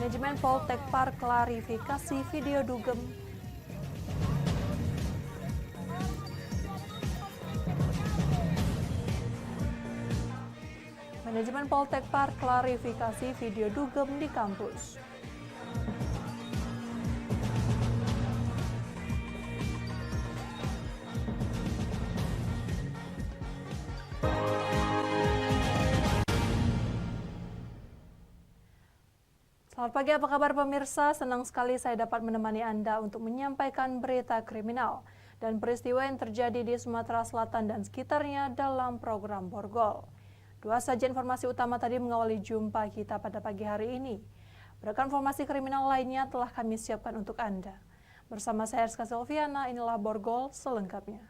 Manajemen Poltekpar klarifikasi video dugem. Manajemen Poltekpar klarifikasi video dugem di kampus. Selamat pagi, apa kabar pemirsa? Senang sekali saya dapat menemani Anda untuk menyampaikan berita kriminal dan peristiwa yang terjadi di Sumatera Selatan dan sekitarnya dalam program Borgol. Dua saja informasi utama tadi mengawali jumpa kita pada pagi hari ini. Beragam informasi kriminal lainnya telah kami siapkan untuk Anda. Bersama saya Erska Silviana, inilah Borgol selengkapnya.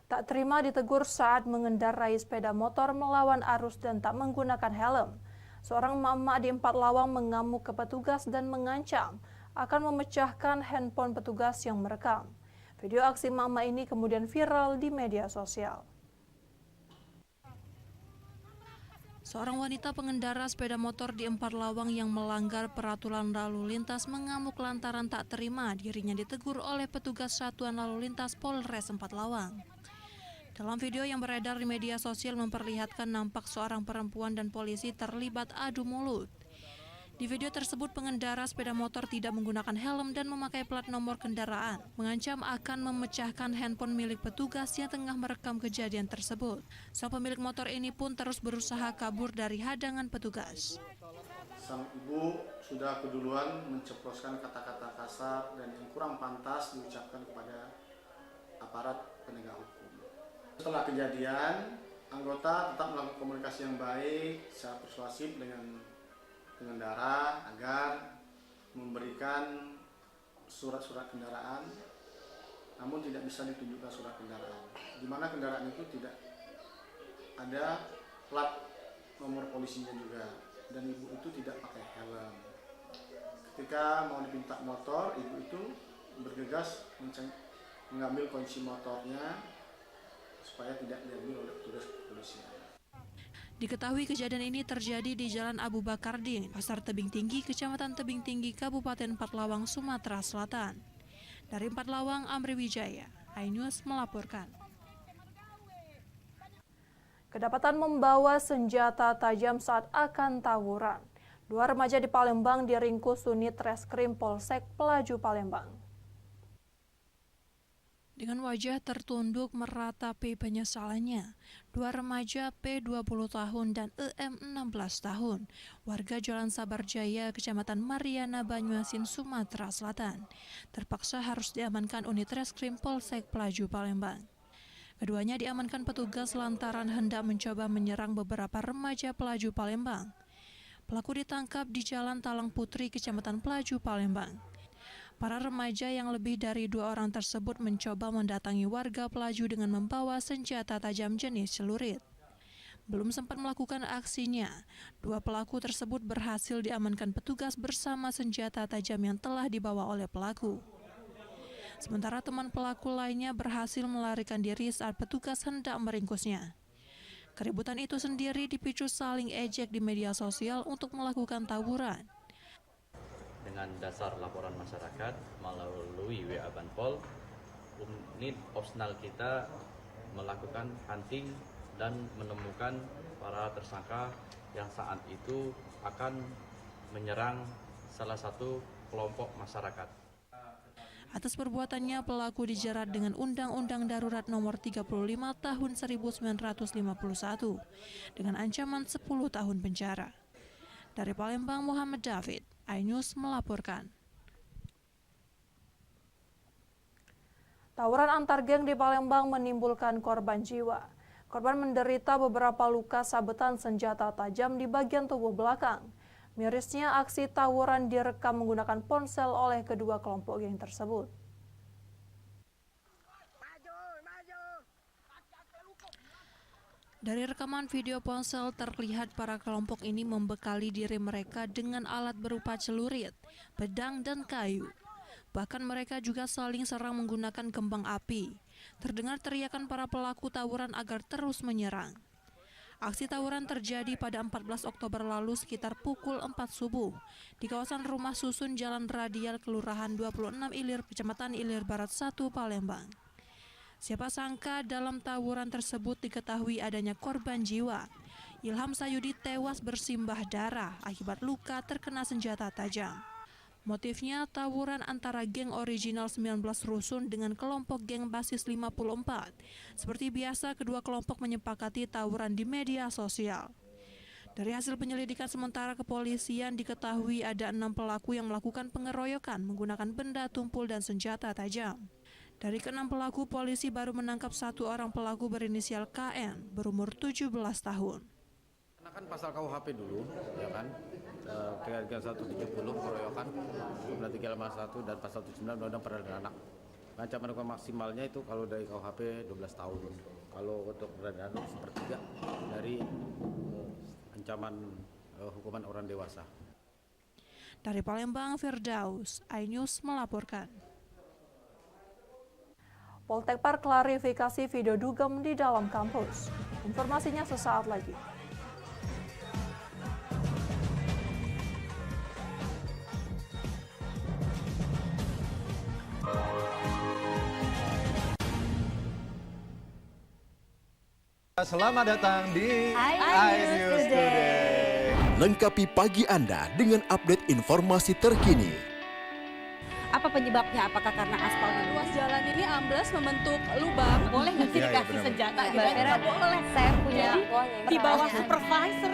Tak terima ditegur saat mengendarai sepeda motor melawan arus dan tak menggunakan helm. Seorang emak-emak di 4 Lawang mengamuk ke petugas dan mengancam akan memecahkan handphone petugas yang merekam. Video aksi emak-emak ini kemudian viral di media sosial. Seorang wanita pengendara sepeda motor di 4 Lawang yang melanggar peraturan lalu lintas mengamuk lantaran tak terima dirinya ditegur oleh petugas Satuan Lalu Lintas Polres 4 Lawang. Dalam video yang beredar di media sosial memperlihatkan nampak seorang perempuan dan polisi terlibat adu mulut. Di video tersebut pengendara sepeda motor tidak menggunakan helm dan memakai plat nomor kendaraan, mengancam akan memecahkan handphone milik petugas yang tengah merekam kejadian tersebut. Sang pemilik motor ini pun terus berusaha kabur dari hadangan petugas. Sang ibu sudah keduluan menceploskan kata-kata kasar dan yang kurang pantas diucapkan kepada aparat penegak hukum. Setelah kejadian, anggota tetap melakukan komunikasi yang baik secara persuasif dengan pengendara agar memberikan surat-surat kendaraan, namun tidak bisa ditunjukkan surat kendaraan, di mana kendaraan itu tidak ada plat nomor polisinya juga, dan ibu itu tidak pakai helm. Ketika mau dipinta motor, ibu itu bergegas mengambil kunci motornya supaya tidak diambil oleh petugas kepolisian. Diketahui kejadian ini terjadi di Jalan Abu Bakardin, Pasar Tebing Tinggi, Kecamatan Tebing Tinggi, Kabupaten 4 Lawang, Sumatera Selatan. Dari 4 Lawang, Amri Wijaya, iNews melaporkan. Kedapatan membawa senjata tajam saat akan tawuran. 2 remaja di Palembang diringkus unit Reskrim Polsek Pelaju Palembang. Dengan wajah tertunduk meratapi penyesalannya, 2 remaja P 20 tahun dan EM 16 tahun, warga Jalan Sabar Jaya, Kecamatan Mariana, Banyuasin, Sumatera Selatan, terpaksa harus diamankan unit Reskrim Polsek Pelaju Palembang. Keduanya diamankan petugas lantaran hendak mencoba menyerang beberapa remaja Pelaju Palembang. Pelaku ditangkap di Jalan Talang Putri, Kecamatan Pelaju Palembang. Para remaja yang lebih dari 2 orang tersebut mencoba mendatangi warga Pelaju dengan membawa senjata tajam jenis celurit. Belum sempat melakukan aksinya, 2 pelaku tersebut berhasil diamankan petugas bersama senjata tajam yang telah dibawa oleh pelaku. Sementara teman pelaku lainnya berhasil melarikan diri saat petugas hendak meringkusnya. Keributan itu sendiri dipicu saling ejek di media sosial untuk melakukan tawuran. Dengan dasar laporan masyarakat melalui WA Banpol, unit opsional kita melakukan hunting dan menemukan para tersangka yang saat itu akan menyerang salah satu kelompok masyarakat. Atas perbuatannya, pelaku dijerat dengan Undang-Undang Darurat Nomor 35 Tahun 1951 dengan ancaman 10 tahun penjara. Dari Palembang, Muhammad David, iNews melaporkan. Tawuran antar geng di Palembang menimbulkan korban jiwa. Korban menderita beberapa luka sabetan senjata tajam di bagian tubuh belakang. Mirisnya, aksi tawuran direkam menggunakan ponsel oleh kedua kelompok geng tersebut. Dari rekaman video ponsel terlihat para kelompok ini membekali diri mereka dengan alat berupa celurit, pedang, dan kayu. Bahkan mereka juga saling serang menggunakan kembang api. Terdengar teriakan para pelaku tawuran agar terus menyerang. Aksi tawuran terjadi pada 14 Oktober lalu sekitar pukul 4 subuh di kawasan Rumah Susun Jalan Radial Kelurahan 26 Ilir, Kecamatan Ilir Barat 1, Palembang. Siapa sangka dalam tawuran tersebut diketahui adanya korban jiwa. Ilham Sayudi tewas bersimbah darah akibat luka terkena senjata tajam. Motifnya tawuran antara geng original 19 Rusun dengan kelompok geng basis 54. Seperti biasa, kedua kelompok menyepakati tawuran di media sosial. Dari hasil penyelidikan sementara kepolisian diketahui ada 6 pelaku yang melakukan pengeroyokan menggunakan benda tumpul dan senjata tajam. Dari ke-6 pelaku, polisi baru menangkap 1 orang pelaku berinisial KN berumur 17 tahun. Kan pasal KUHP dulu, ya kan, 3170 pengeroyokan, kemudian 351 dan pasal 79 Undang-Undang Perdagangan Anak. Ancaman hukuman maksimalnya itu kalau dari KUHP 12 tahun, kalau untuk perdagangan anak sepertiga dari ancaman hukuman orang dewasa. Dari Palembang, Firdaus, iNews melaporkan. Poltekpar klarifikasi video dugem di dalam kampus. Informasinya sesaat lagi. Selamat datang di iNews Today. Lengkapi pagi Anda dengan update informasi terkini. Apa penyebabnya? Apakah karena aspal ruas jalan ini amblas membentuk lubang? boleh nggak sih dikasih senjata gitu? Nggak boleh. Saya punya di bawah supervisor.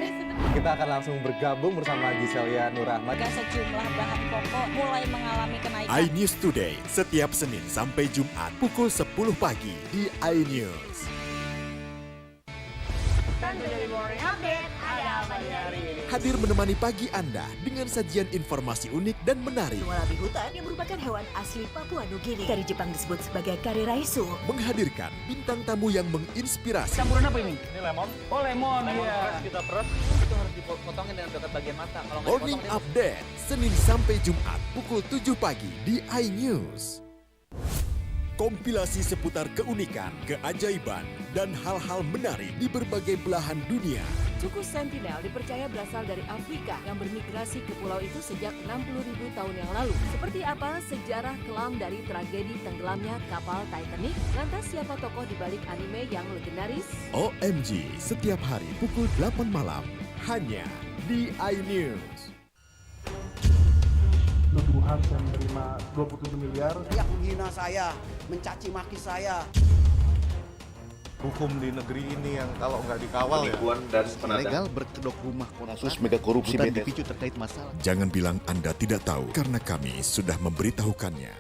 Kita akan langsung bergabung bersama Giselia Nurrahmat. Sejumlah bahan pokok mulai mengalami kenaikan. iNews Today setiap Senin sampai Jumat pukul 10 pagi di iNews. Hadir menemani pagi Anda dengan sajian informasi unik dan menarik. Wallaby hutan yang merupakan hewan asli Papua Nugini. Dari Jepang disebut sebagai kare raisu. Menghadirkan bintang tamu yang menginspirasi. Campuran apa ini? Ini lemon. Oh lemon, Fresh kita peras, itu harus dipotongin dengan dekat bagian mata. Kalau nggak Morning dipotong, Update Senin sampai Jumat pukul 7 pagi di iNews. Kompilasi seputar keunikan, keajaiban, dan hal-hal menarik di berbagai belahan dunia. Suku Sentinel dipercaya berasal dari Afrika yang bermigrasi ke pulau itu sejak 60.000 tahun yang lalu. Seperti apa sejarah kelam dari tragedi tenggelamnya kapal Titanic? Lantas siapa tokoh di balik anime yang legendaris? OMG setiap hari pukul 8 malam hanya di iNews. Nuduhan saya menerima 27 miliar. Yang menghina saya, mencaci maki saya. Hukum di negeri ini yang kalau nggak dikawal legal berkedok rumah kasus mega korupsi dipicu terkait masalah. Jangan bilang Anda tidak tahu karena kami sudah memberitahukannya.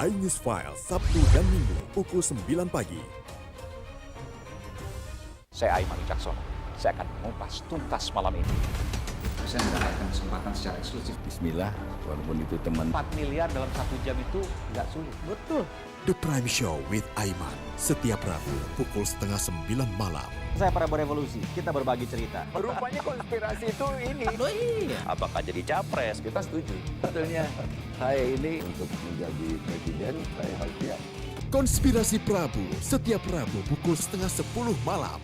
iNews File Sabtu dan Minggu pukul 9 pagi. Saya Aiman Wicaksono. Saya akan mengupas tuntas malam ini. Saya mendapatkan kesempatan secara eksklusif. Bismillah, walaupun itu teman. 4 miliar dalam 1 jam itu nggak sulit. Betul. The Prime Show with Aiman setiap Rabu pukul 8:30 malam. Saya para berevolusi, kita berbagi cerita. Rupanya konspirasi itu ini. Oh iya. Apakah jadi capres? Kita setuju. Sebetulnya saya ini untuk menjadi presiden, saya harus siap. Konspirasi Prabu setiap Rabu pukul 9:30 malam.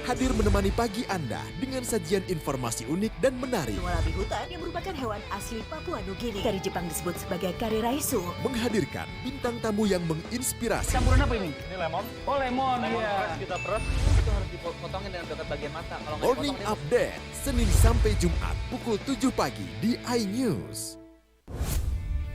Hadir menemani pagi Anda dengan sajian informasi unik dan menarik. Wallaby hutan yang merupakan hewan asli Papua Nugini. Dari Jepang disebut sebagai kare raisu. Menghadirkan bintang tamu yang menginspirasi. Campuran apa ini? Ini lemon. Oh lemon, fresh kita peras, itu harus dipotongin dengan dekat bagian mata. Kalau nggak Morning dipotong, Update Senin sampai Jumat pukul 7 pagi di iNews.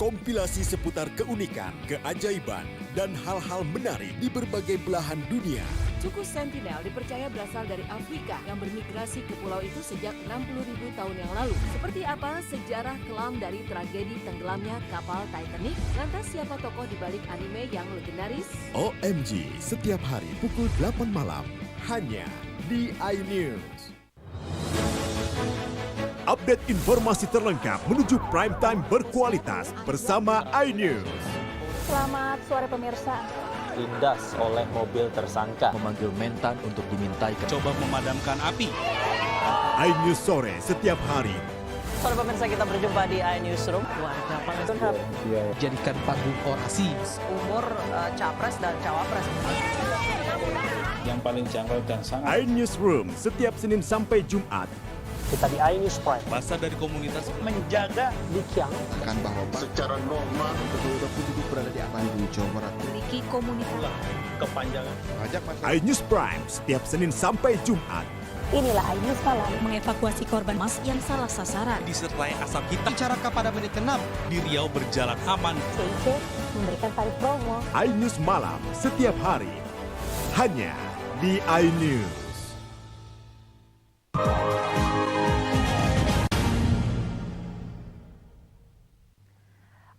Kompilasi seputar keunikan, keajaiban, dan hal-hal menarik di berbagai belahan dunia. Suku Sentinel dipercaya berasal dari Afrika yang bermigrasi ke pulau itu sejak 60.000 tahun yang lalu. Seperti apa sejarah kelam dari tragedi tenggelamnya kapal Titanic? Lantas siapa tokoh di balik anime yang legendaris? OMG setiap hari pukul 8 malam hanya di iNews. Update informasi terlengkap menuju prime time berkualitas bersama iNews. Selamat sore pemirsa. Lindas oleh mobil tersangka. memanggil mentan untuk dimintai. Coba memadamkan api. iNews sore setiap hari Para pemirsa, kita berjumpa di iNewsroom. Warga Palembang jadikan panggung orasi. Umur capres dan cawapres. Yang paling jangkau dan sangat. iNewsroom setiap Senin sampai Jumat. Kita di iNews Prime. Masa dari komunitas menjaga Dikyang. Akan bahwa secara normal betul-betul duduk berada di Bandung, Jawa Barat. Memiliki komunitas. Kepanjangan. iNews Prime setiap Senin sampai Jumat. Inilah iNews Malam. Mengevakuasi korban mas yang salah sasaran. disertai asap hitam. Bicara pada menit ke-6 di Riau berjalan aman. CIC memberikan tarif promo. iNews Malam setiap hari. Hanya di iNews.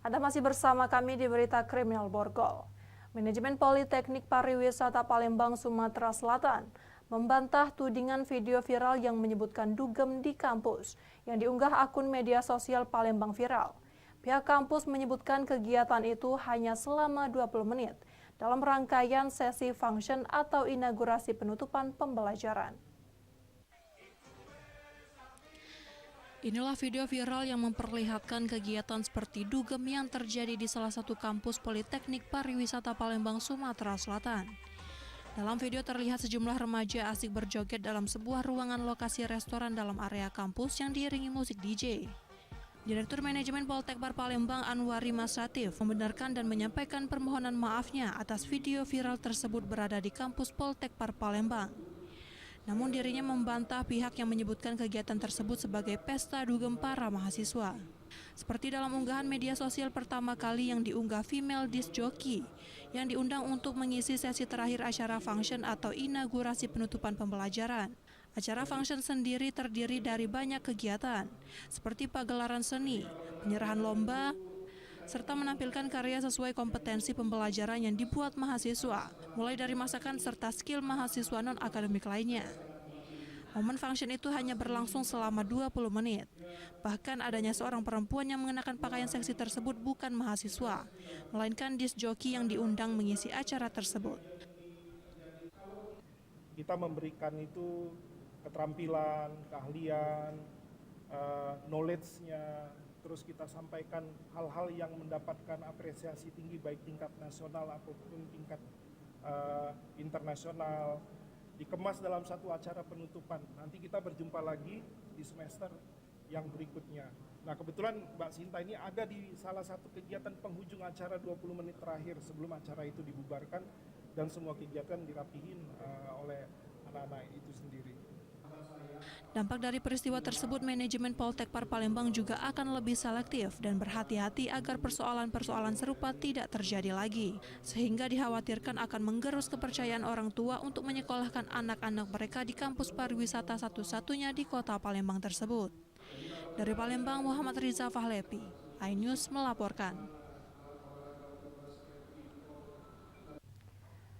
Anda masih bersama kami di Berita Kriminal Borgol. Manajemen Politeknik Pariwisata Palembang, Sumatera Selatan membantah tudingan video viral yang menyebutkan dugem di kampus yang diunggah akun media sosial Palembang Viral. Pihak kampus menyebutkan kegiatan itu hanya selama 20 menit dalam rangkaian sesi function atau inaugurasi penutupan pembelajaran. Inilah video viral yang memperlihatkan kegiatan seperti dugem yang terjadi di salah satu kampus Politeknik Pariwisata Palembang, Sumatera Selatan. Dalam video terlihat sejumlah remaja asik berjoget dalam sebuah ruangan lokasi restoran dalam area kampus yang diiringi musik DJ. Direktur Manajemen Poltekpar Palembang Anwari Masatif membenarkan dan menyampaikan permohonan maafnya atas video viral tersebut berada di kampus Poltekpar Palembang. Namun dirinya membantah pihak yang menyebutkan kegiatan tersebut sebagai pesta dugem para mahasiswa. Seperti dalam unggahan media sosial pertama kali yang diunggah female disc jockey yang diundang untuk mengisi sesi terakhir acara function atau inaugurasi penutupan pembelajaran. Acara function sendiri terdiri dari banyak kegiatan, seperti pagelaran seni, penyerahan lomba, serta menampilkan karya sesuai kompetensi pembelajaran yang dibuat mahasiswa, mulai dari masakan serta skill mahasiswa non-akademik lainnya. Momen function itu hanya berlangsung selama 20 menit. Bahkan adanya seorang perempuan yang mengenakan pakaian seksi tersebut bukan mahasiswa, melainkan disc jockey yang diundang mengisi acara tersebut. Kita memberikan itu keterampilan, keahlian, knowledge-nya, terus kita sampaikan hal-hal yang mendapatkan apresiasi tinggi baik tingkat nasional ataupun tingkat internasional, dikemas dalam satu acara penutupan. Nanti kita berjumpa lagi di semester yang berikutnya. Nah, kebetulan Mbak Sinta ini ada di salah satu kegiatan penghujung acara 20 menit terakhir sebelum acara itu dibubarkan, dan semua kegiatan dirapihin oleh anak-anak itu sendiri. Dampak dari peristiwa tersebut, manajemen Poltekpar Palembang juga akan lebih selektif dan berhati-hati agar persoalan-persoalan serupa tidak terjadi lagi, sehingga dikhawatirkan akan menggerus kepercayaan orang tua untuk menyekolahkan anak-anak mereka di kampus pariwisata satu-satunya di kota Palembang tersebut. Dari Palembang, Muhammad Riza Fahlepi, iNews melaporkan.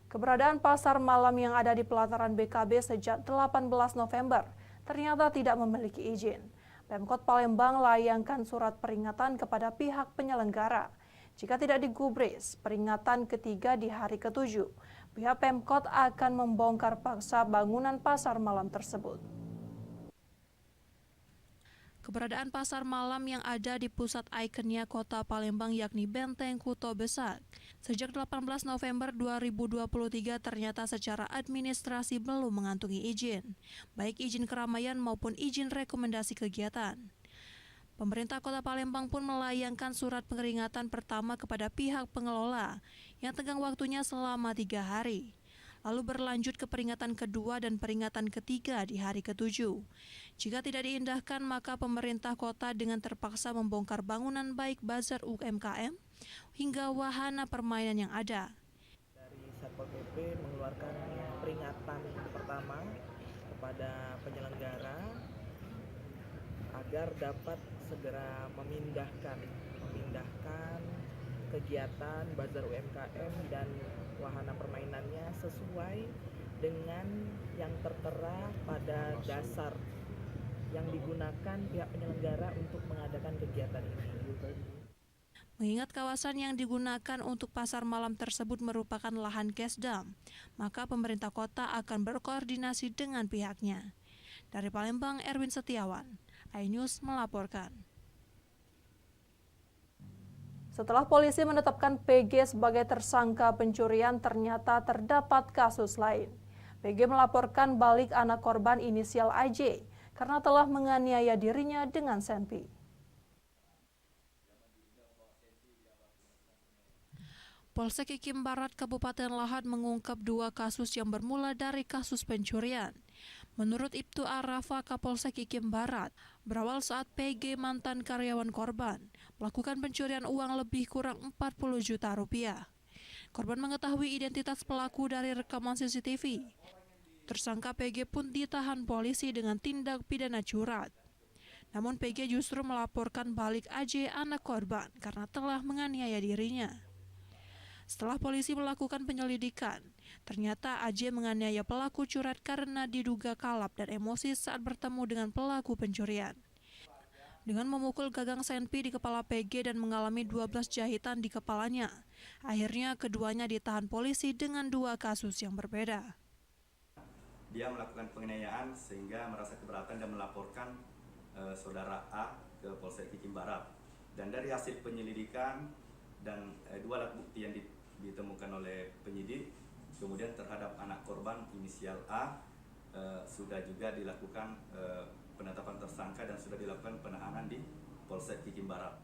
Keberadaan pasar malam yang ada di pelataran BKB sejak 18 November ternyata tidak memiliki izin. Pemkot Palembang layangkan surat peringatan kepada pihak penyelenggara. Jika tidak digubris peringatan ketiga di hari ke-7, pihak Pemkot akan membongkar paksa bangunan pasar malam tersebut. Keberadaan pasar malam yang ada di pusat ikonnya kota Palembang yakni Benteng Kuto Besak sejak 18 November 2023 ternyata secara administrasi belum mengantungi izin, baik izin keramaian maupun izin rekomendasi kegiatan. Pemerintah Kota Palembang pun melayangkan surat peringatan pertama kepada pihak pengelola yang tenggang waktunya selama 3 hari. Lalu berlanjut ke peringatan kedua dan peringatan ketiga di hari ke-7. Jika tidak diindahkan, maka pemerintah kota dengan terpaksa membongkar bangunan baik bazar UMKM hingga wahana permainan yang ada. Dari Satpol PP mengeluarkan peringatan pertama kepada penyelenggara agar dapat segera memindahkan kegiatan bazar UMKM dan wahana permainannya sesuai dengan yang tertera pada dasar yang digunakan pihak penyelenggara untuk mengadakan kegiatan ini. Mengingat kawasan yang digunakan untuk pasar malam tersebut merupakan lahan Kesdam, maka pemerintah kota akan berkoordinasi dengan pihaknya. Dari Palembang, Erwin Setiawan, iNews melaporkan. Setelah polisi menetapkan PG sebagai tersangka pencurian, ternyata terdapat kasus lain. PG melaporkan balik anak korban inisial AJ karena telah menganiaya dirinya dengan senpi. Polsek Ikim Barat Kabupaten Lahat mengungkap 2 kasus yang bermula dari kasus pencurian. Menurut Ibtu Arafa Kapolsek Ikim Barat, berawal saat PG mantan karyawan korban melakukan pencurian uang lebih kurang 40 juta rupiah. Korban mengetahui identitas pelaku dari rekaman CCTV. Tersangka PG pun ditahan polisi dengan tindak pidana curat. Namun PG justru melaporkan balik AJ anak korban karena telah menganiaya dirinya. Setelah polisi melakukan penyelidikan, ternyata AJ menganiaya pelaku curat karena diduga kalap dan emosi saat bertemu dengan pelaku pencurian. Dengan memukul gagang senpi di kepala PG dan mengalami 12 jahitan di kepalanya, akhirnya keduanya ditahan polisi dengan 2 kasus yang berbeda. Dia melakukan penganiayaan sehingga merasa keberatan dan melaporkan saudara A ke Polsek Ikim Barat. Dan dari hasil penyelidikan dan 2 alat bukti yang ditemukan oleh penyidik, kemudian terhadap anak korban inisial A sudah juga dilakukan penetapan tersangka dan sudah dilakukan penahanan di Polsek Ikim Barat.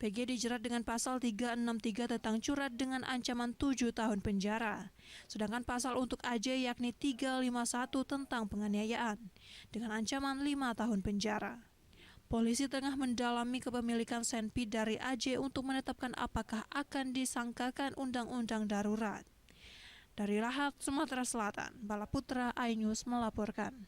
PG dijerat dengan pasal 363 tentang curat dengan ancaman 7 tahun penjara. Sedangkan pasal untuk AJ yakni 351 tentang penganiayaan dengan ancaman 5 tahun penjara. Polisi tengah mendalami kepemilikan senpi dari AJ untuk menetapkan apakah akan disangkakan undang-undang darurat. Dari Lahat, Sumatera Selatan, Balaputra, iNews melaporkan.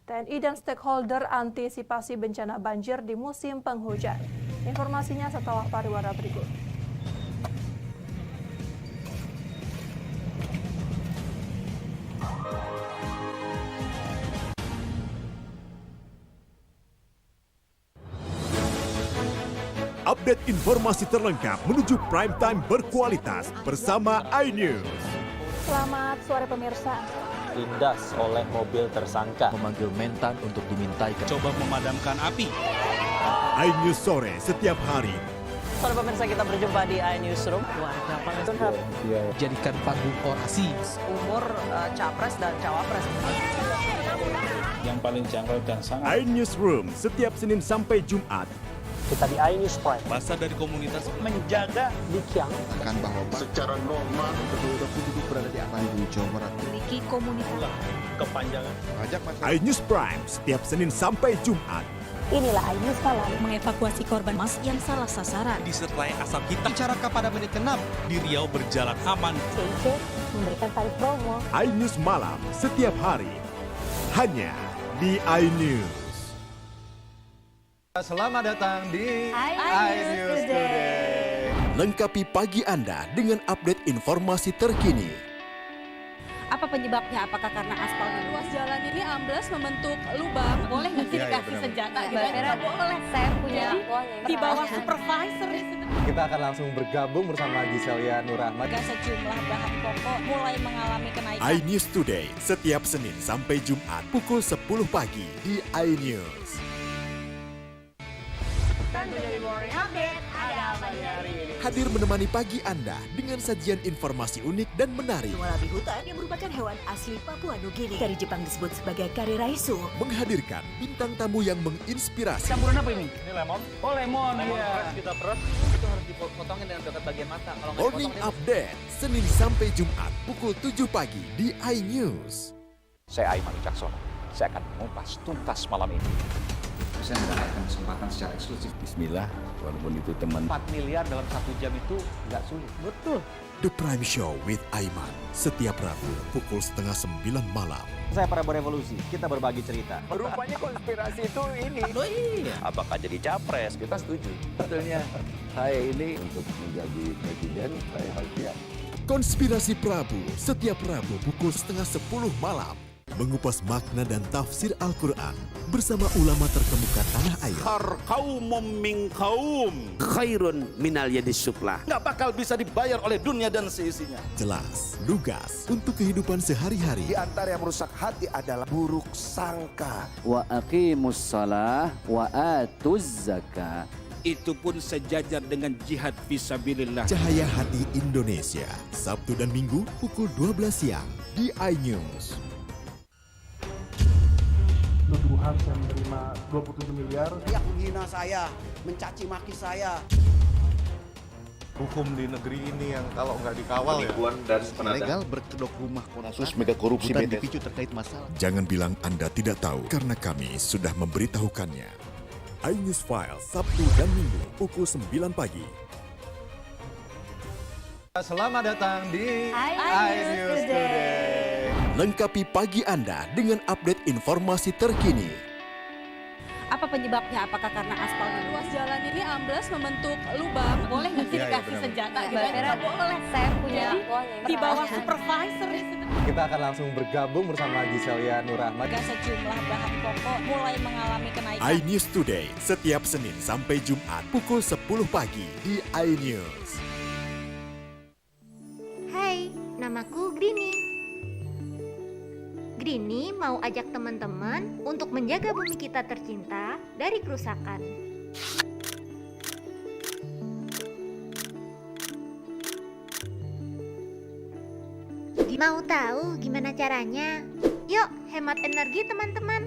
TNI dan stakeholder antisipasi bencana banjir di musim penghujan. Informasinya setelah pariwara berikut. Update informasi terlengkap menuju prime time berkualitas bersama iNews. Selamat sore pemirsa. Ditindas oleh mobil tersangka. Memanggil mentan untuk dimintai coba memadamkan api. iNews sore setiap hari. Sore pemirsa, kita berjumpa di iNewsroom. Warga Palestina jadikan panggung orasi. Umur capres dan cawapres. Yang paling jangkau dan sangat. iNewsroom setiap Senin sampai Jumat. Kita di iNews Prime. Masa dari komunitas menjaga Dikyang akan bahwa secara normal kedua penduduk berada di atas di Jawa Barat. Memiliki komunitas Kepanjangan. iNews Prime setiap Senin sampai Jumat. Inilah iNews Malam. Mengevakuasi korban mas yang salah sasaran. Disertai asap hitam. Bicara pada menit ke-6 di Riau berjalan aman. CIC memberikan tarif promo. iNews Malam setiap hari. Hanya di iNews. Selamat datang di iNews Today. Lengkapi pagi Anda dengan update informasi terkini. Apa penyebabnya? Apakah karena aspal? Ruas jalan ini amblas membentuk lubang. Boleh nggak sih dikasih senjata? Mbak boleh. Saya punya di bawah supervisor. Kita akan langsung bergabung bersama Giselia Nurahmat. Sejumlah bahan pokok mulai mengalami kenaikan. iNews Today setiap Senin sampai Jumat pukul 10 pagi di iNews. Hadir menemani pagi Anda dengan sajian informasi unik dan menarik. Walabi hutan yang merupakan hewan asli Papua Nugini. Dari Jepang disebut sebagai kare raisu. Menghadirkan bintang tamu yang menginspirasi. Campuran apa ini? Ini lemon. Oh lemon, iya. Kita peras, itu harus dipotongin dengan dekat bagian mata. Kalau nggak Morning dipotong, Update, Senin sampai Jumat pukul 7 pagi di iNews. Saya Aiman Wicaksono. Saya akan mengupas tuntas malam ini. Saya mendapatkan kesempatan secara eksklusif. Bismillah, walaupun itu teman. 4 miliar dalam 1 jam itu nggak sulit. Betul. The Prime Show with Aiman setiap Rabu pukul 8:30 malam. Saya Prabowo Revolusi, kita berbagi cerita. Rupanya konspirasi itu ini. Oh iya. Apakah jadi capres? Kita setuju. Sebetulnya saya ini untuk menjadi presiden, saya harus siap. Konspirasi Prabu setiap Rabu pukul 9:30 malam. mengupas makna dan tafsir Al-Quran bersama ulama terkemuka tanah air. Kaumum min kaum khairun minal yadis suflah. Nggak bakal bisa dibayar oleh dunia dan seisinya. Jelas, lugas untuk kehidupan sehari-hari. Di antara yang merusak hati adalah buruk sangka. Wa aqimus shalah wa atuz zakah. Itu pun sejajar dengan jihad fisabilillah. Cahaya Hati Indonesia, Sabtu dan Minggu pukul 12 siang di iNews. Tuduhan saya menerima 27 miliar. Yang menghina saya, mencaci maki saya. Hukum di negeri ini yang kalau nggak dikawal Penipuan dan Ilegal berkedok rumah kasus mega korupsi dipicu terkait masalah. Jangan bilang Anda tidak tahu, karena kami sudah memberitahukannya. iNews File, Sabtu dan Minggu pukul 9 pagi. Selamat datang di iNews Today. Lengkapi pagi Anda dengan update informasi terkini. Apa penyebabnya? Apakah karena aspal Ruas jalan ini amblas membentuk lubang. Boleh nggak sih dikasih senjata gitu? Nggak boleh. Saya punya di bawah supervisor. Kita akan langsung bergabung bersama Giselia Nurahmat. Sejumlah bahan pokok mulai mengalami kenaikan. iNews Today, setiap Senin sampai Jumat pukul 10 pagi di iNews. Hai, namaku Grini. Grini mau ajak teman-teman untuk menjaga bumi kita tercinta dari kerusakan. Mau tahu gimana caranya? Yuk, hemat energi teman-teman.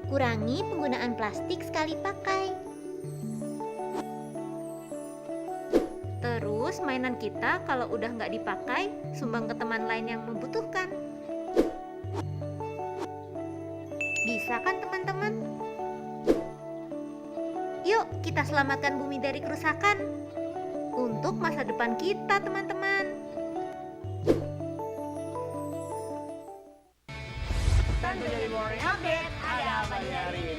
Kurangi penggunaan plastik sekali pakai. Terus mainan kita kalau udah nggak dipakai, sumbang ke teman lain yang membutuhkan. Bisa kan teman-teman? Yuk kita selamatkan bumi dari kerusakan untuk masa depan kita teman-teman.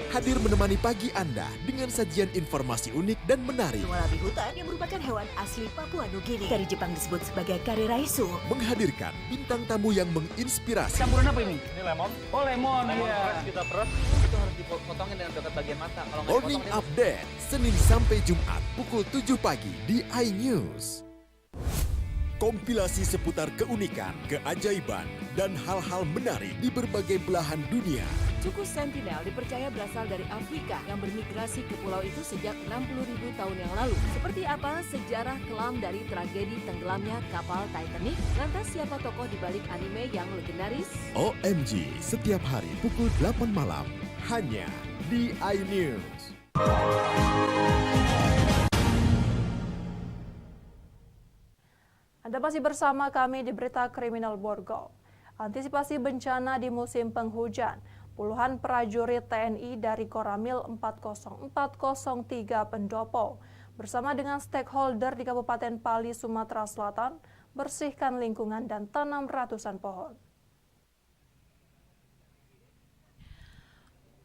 Hadir menemani pagi Anda dengan sajian informasi unik dan menarik. Walabi hutan yang merupakan hewan asli Papua Nugini. Dari Jepang disebut sebagai kariraisu. Menghadirkan bintang tamu yang menginspirasi. Campuran apa ini? Ini lemon. Oh lemon, iya. Kita peras, itu harus dipotongin dengan dekat bagian mata. Kalau nggak Morning Update, Senin sampai Jumat pukul 7 pagi di iNews. Kompilasi seputar keunikan, keajaiban, dan hal-hal menarik di berbagai belahan dunia. Suku Sentinel dipercaya berasal dari Afrika yang bermigrasi ke pulau itu sejak 60.000 tahun yang lalu. Seperti apa sejarah kelam dari tragedi tenggelamnya kapal Titanic? Lantas siapa tokoh di balik anime yang legendaris? OMG, setiap hari pukul 8 malam, hanya di iNews. Anda masih bersama kami di Berita Kriminal Borgol. Antisipasi bencana di musim penghujan, puluhan prajurit TNI dari Koramil 40403 Pendopo bersama dengan stakeholder di Kabupaten Pali, Sumatera Selatan bersihkan lingkungan dan tanam ratusan pohon.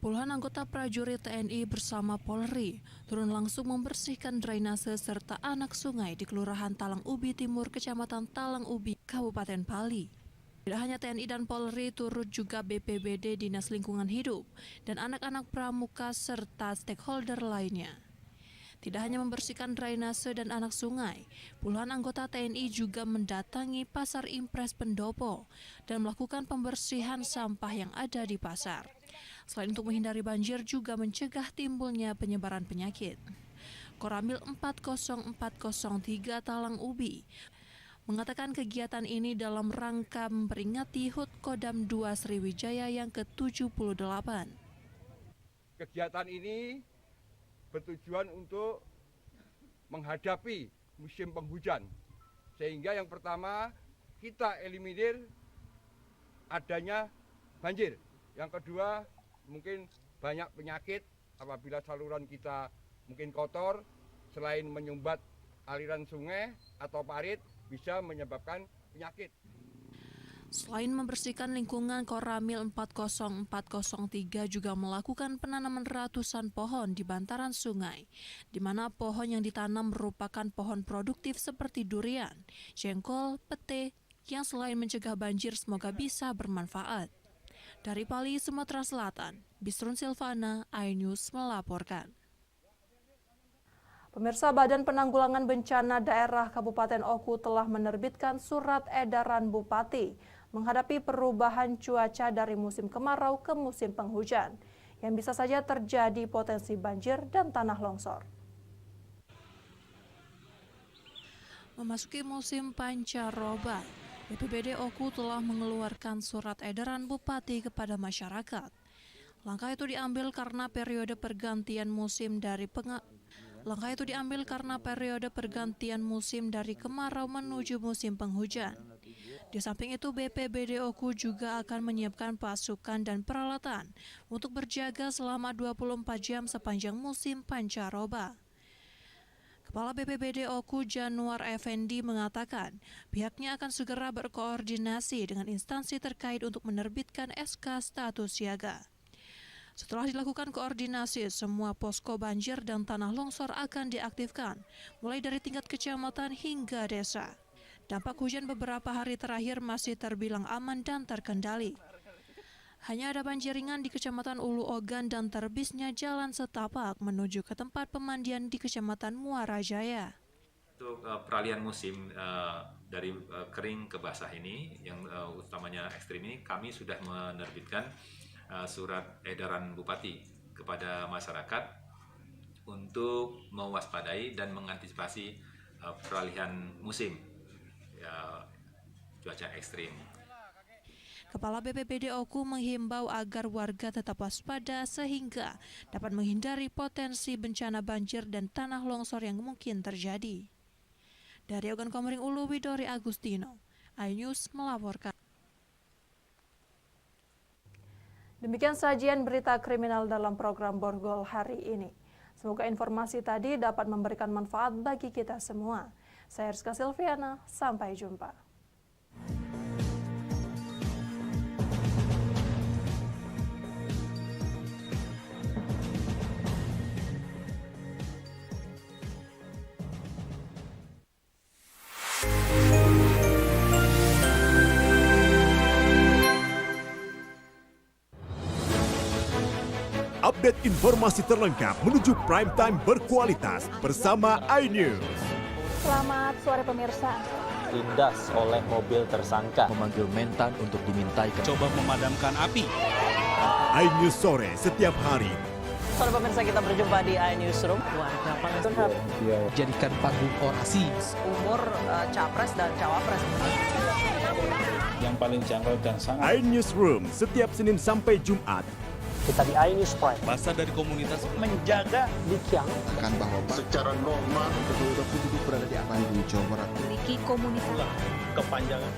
Puluhan anggota prajurit TNI bersama Polri turun langsung membersihkan drainase serta anak sungai di Kelurahan Talang Ubi Timur, Kecamatan Talang Ubi, Kabupaten Pali. Tidak hanya TNI dan Polri, turut juga BPBD, Dinas Lingkungan Hidup, dan anak-anak pramuka serta stakeholder lainnya. Tidak hanya membersihkan drainase dan anak sungai, puluhan anggota TNI juga mendatangi Pasar Impres Pendopo dan melakukan pembersihan sampah yang ada di pasar. Selain untuk menghindari banjir, juga mencegah timbulnya penyebaran penyakit. Koramil 40403 Talang Ubi mengatakan kegiatan ini dalam rangka memperingati HUT Kodam 2 Sriwijaya yang ke-78. Kegiatan ini bertujuan untuk menghadapi musim penghujan, sehingga yang pertama kita eliminir adanya banjir. Yang kedua, mungkin banyak penyakit apabila saluran kita mungkin kotor, selain menyumbat aliran sungai atau parit, bisa menyebabkan penyakit. Selain membersihkan lingkungan, Koramil 40403 juga melakukan penanaman ratusan pohon di bantaran sungai, di mana pohon yang ditanam merupakan pohon produktif seperti durian, jengkol, pete, yang selain mencegah banjir semoga bisa bermanfaat. Dari Pali, Sumatera Selatan, Bisrun Silvana, iNews melaporkan. Pemirsa, Badan Penanggulangan Bencana Daerah Kabupaten Oku telah menerbitkan surat edaran Bupati menghadapi perubahan cuaca dari musim kemarau ke musim penghujan, yang bisa saja terjadi potensi banjir dan tanah longsor. Memasuki musim pancaroba, BPBD Oku telah mengeluarkan surat edaran Bupati kepada masyarakat. Langkah itu diambil karena periode pergantian musim dari kemarau menuju musim penghujan. Di samping itu, BPBD Oku juga akan menyiapkan pasukan dan peralatan untuk berjaga selama 24 jam sepanjang musim pancaroba. Kepala BPBD Oku Januar Effendi mengatakan pihaknya akan segera berkoordinasi dengan instansi terkait untuk menerbitkan SK status siaga. Setelah dilakukan koordinasi, semua posko banjir dan tanah longsor akan diaktifkan, mulai dari tingkat kecamatan hingga desa. Dampak hujan beberapa hari terakhir masih terbilang aman dan terkendali. Hanya ada banjir ringan di Kecamatan Ulu Ogan dan terbisnya jalan setapak menuju ke tempat pemandian di Kecamatan Muara Jaya. Untuk peralihan musim dari kering ke basah ini, yang utamanya ekstrim ini, kami sudah menerbitkan surat edaran Bupati kepada masyarakat untuk mewaspadai dan mengantisipasi peralihan musim cuaca ekstrim. Kepala BPBD Oku menghimbau agar warga tetap waspada sehingga dapat menghindari potensi bencana banjir dan tanah longsor yang mungkin terjadi. Dari Ogan Komering Ulu, Widori Agustino, iNews melaporkan. Demikian sajian berita kriminal dalam program Borgol hari ini. Semoga informasi tadi dapat memberikan manfaat bagi kita semua. Saya Rizka Silviana, sampai jumpa. Update informasi terlengkap menuju prime time berkualitas bersama iNews. Selamat sore pemirsa. Ditindas oleh mobil tersangka. Memanggil mentan untuk dimintai coba memadamkan api. iNews sore setiap hari. Sore pemirsa, kita berjumpa di iNewsroom. Warga Palestina jadikan panggung orasi. Umur capres dan cawapres. Yang paling jangkau dan sangat. iNewsroom setiap Senin sampai Jumat. Kita di iNews Prime. Masa dari komunitas menjaga Dikyang Akan bahwa secara normal kedua penduduk berada di aman di Jawa Barat. memiliki komunitas. kepanjangan.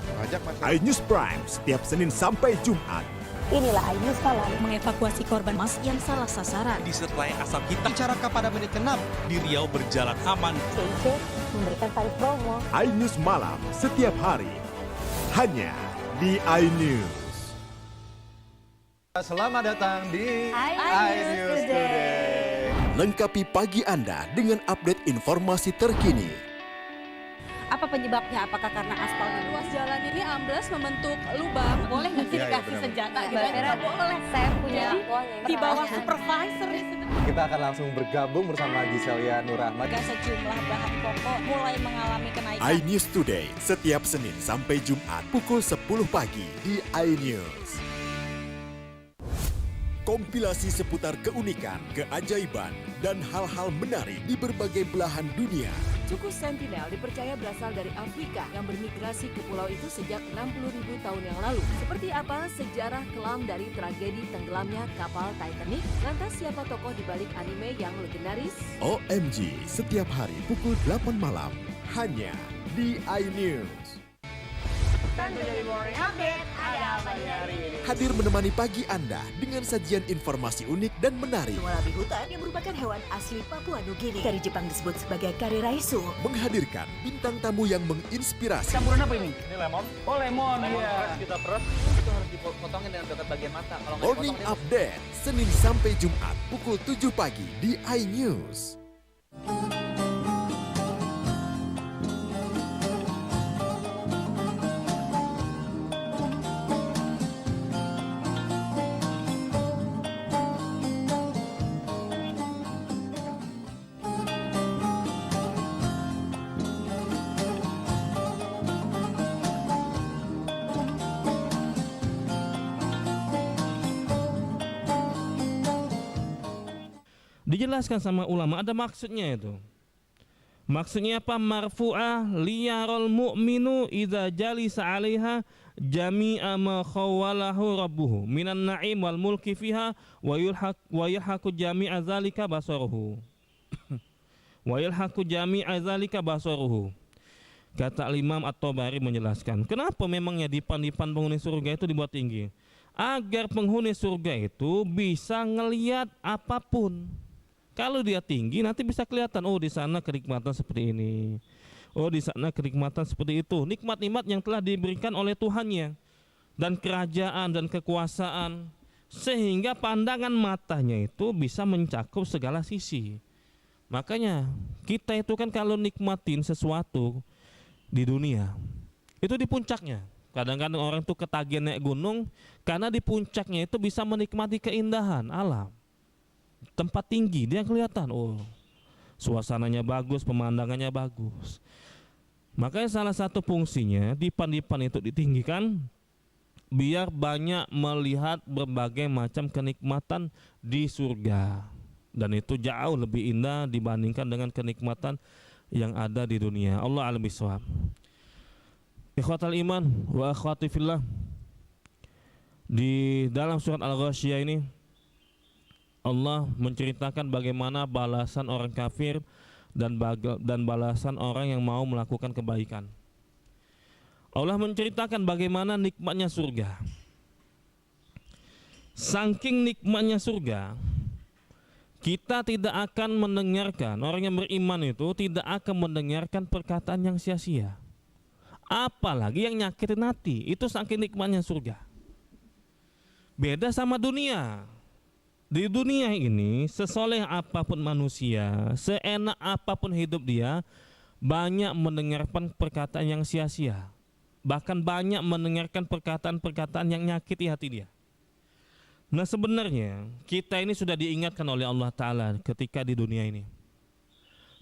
iNews Prime setiap Senin sampai Jumat. Inilah iNews Malam. Mengevakuasi korban mas yang salah sasaran. disertai asap hitam. Bicara pada menit ke-6 di Riau berjalan aman. CIC memberikan tarif promo. iNews Malam setiap hari. Hanya di iNews. Selamat datang di iNews Today. Lengkapi pagi Anda dengan update informasi terkini. Apa penyebabnya? Apakah karena aspal ruas jalan ini amblas membentuk lubang? Boleh nggak sih dikasih senjata? Nggak boleh. Saya punya Di bawah supervisor. Kita akan langsung bergabung bersama Giselia Nurahmat. Sejumlah bahan pokok mulai mengalami kenaikan. iNews Today setiap Senin sampai Jumat pukul 10 pagi di iNews. Kompilasi seputar keunikan, keajaiban, dan hal-hal menarik di berbagai belahan dunia. Suku Sentinel dipercaya berasal dari Afrika yang bermigrasi ke pulau itu sejak 60.000 tahun yang lalu. Seperti apa sejarah kelam dari tragedi tenggelamnya kapal Titanic? Lantas siapa tokoh di balik anime yang legendaris? OMG setiap hari pukul 8 malam hanya di iNews. Tentu dari Morning Update, ada apa hari ini? hadir menemani pagi Anda dengan sajian informasi unik dan menarik. Walabi hutan yang merupakan hewan asli Papua Nugini. Dari Jepang disebut sebagai kare raisu. Menghadirkan bintang tamu yang menginspirasi. Campuran apa ini? Ini lemon. Oh lemon, iya. Kita peras, itu harus dipotongin dengan dekat bagian mata. Kalau Morning Update, Senin sampai Jumat pukul 7 pagi di iNews. Dijelaskan sama ulama, ada maksudnya itu. Maksudnya apa? Marfu'ah liyarul mu'minu idza jalisa 'alaiha jami'a ma khawalahu rabbuhu minan na'im wal mulki fiha wa yulhaqu jami'a dzalika basaruhu. Wa yulhaqu jami'a dzalika basaruhu. Kata Imam At-Tabari menjelaskan, kenapa memangnya dipan-dipan penghuni surga itu dibuat tinggi? Agar penghuni surga itu bisa ngelihat apapun. Kalau dia tinggi nanti bisa kelihatan, oh di sana kenikmatan seperti ini, oh di sana kenikmatan seperti itu. Nikmat-nikmat yang telah diberikan oleh Tuhannya dan kerajaan dan kekuasaan, sehingga pandangan matanya itu bisa mencakup segala sisi. Makanya kita itu kan kalau nikmatin sesuatu di dunia itu di puncaknya. Kadang-kadang orang itu ketagihan naik gunung karena di puncaknya itu bisa menikmati keindahan alam. Tempat tinggi dia kelihatan, oh suasananya bagus, pemandangannya bagus. Makanya salah satu fungsinya dipan-dipan itu ditinggikan biar banyak melihat berbagai macam kenikmatan di surga, dan itu jauh lebih indah dibandingkan dengan kenikmatan yang ada di dunia. Allah a'lam bishawab. Ikhwatal iman wa akhwati fillah, di dalam surat Al-Ghasyiyah ini Allah menceritakan bagaimana balasan orang kafir dan balasan orang yang mau melakukan kebaikan. Allah menceritakan bagaimana nikmatnya surga. Saking nikmatnya surga, kita tidak akan mendengarkan, orang yang beriman itu tidak akan mendengarkan perkataan yang sia-sia, apalagi yang nyakitin hati. Itu saking nikmatnya surga. Beda sama dunia. Di dunia ini, sesoleh apapun manusia, seenak apapun hidup dia, banyak mendengarkan perkataan yang sia-sia. Bahkan banyak mendengarkan perkataan-perkataan yang nyakiti hati dia. Nah sebenarnya kita ini sudah diingatkan oleh Allah Ta'ala ketika di dunia ini.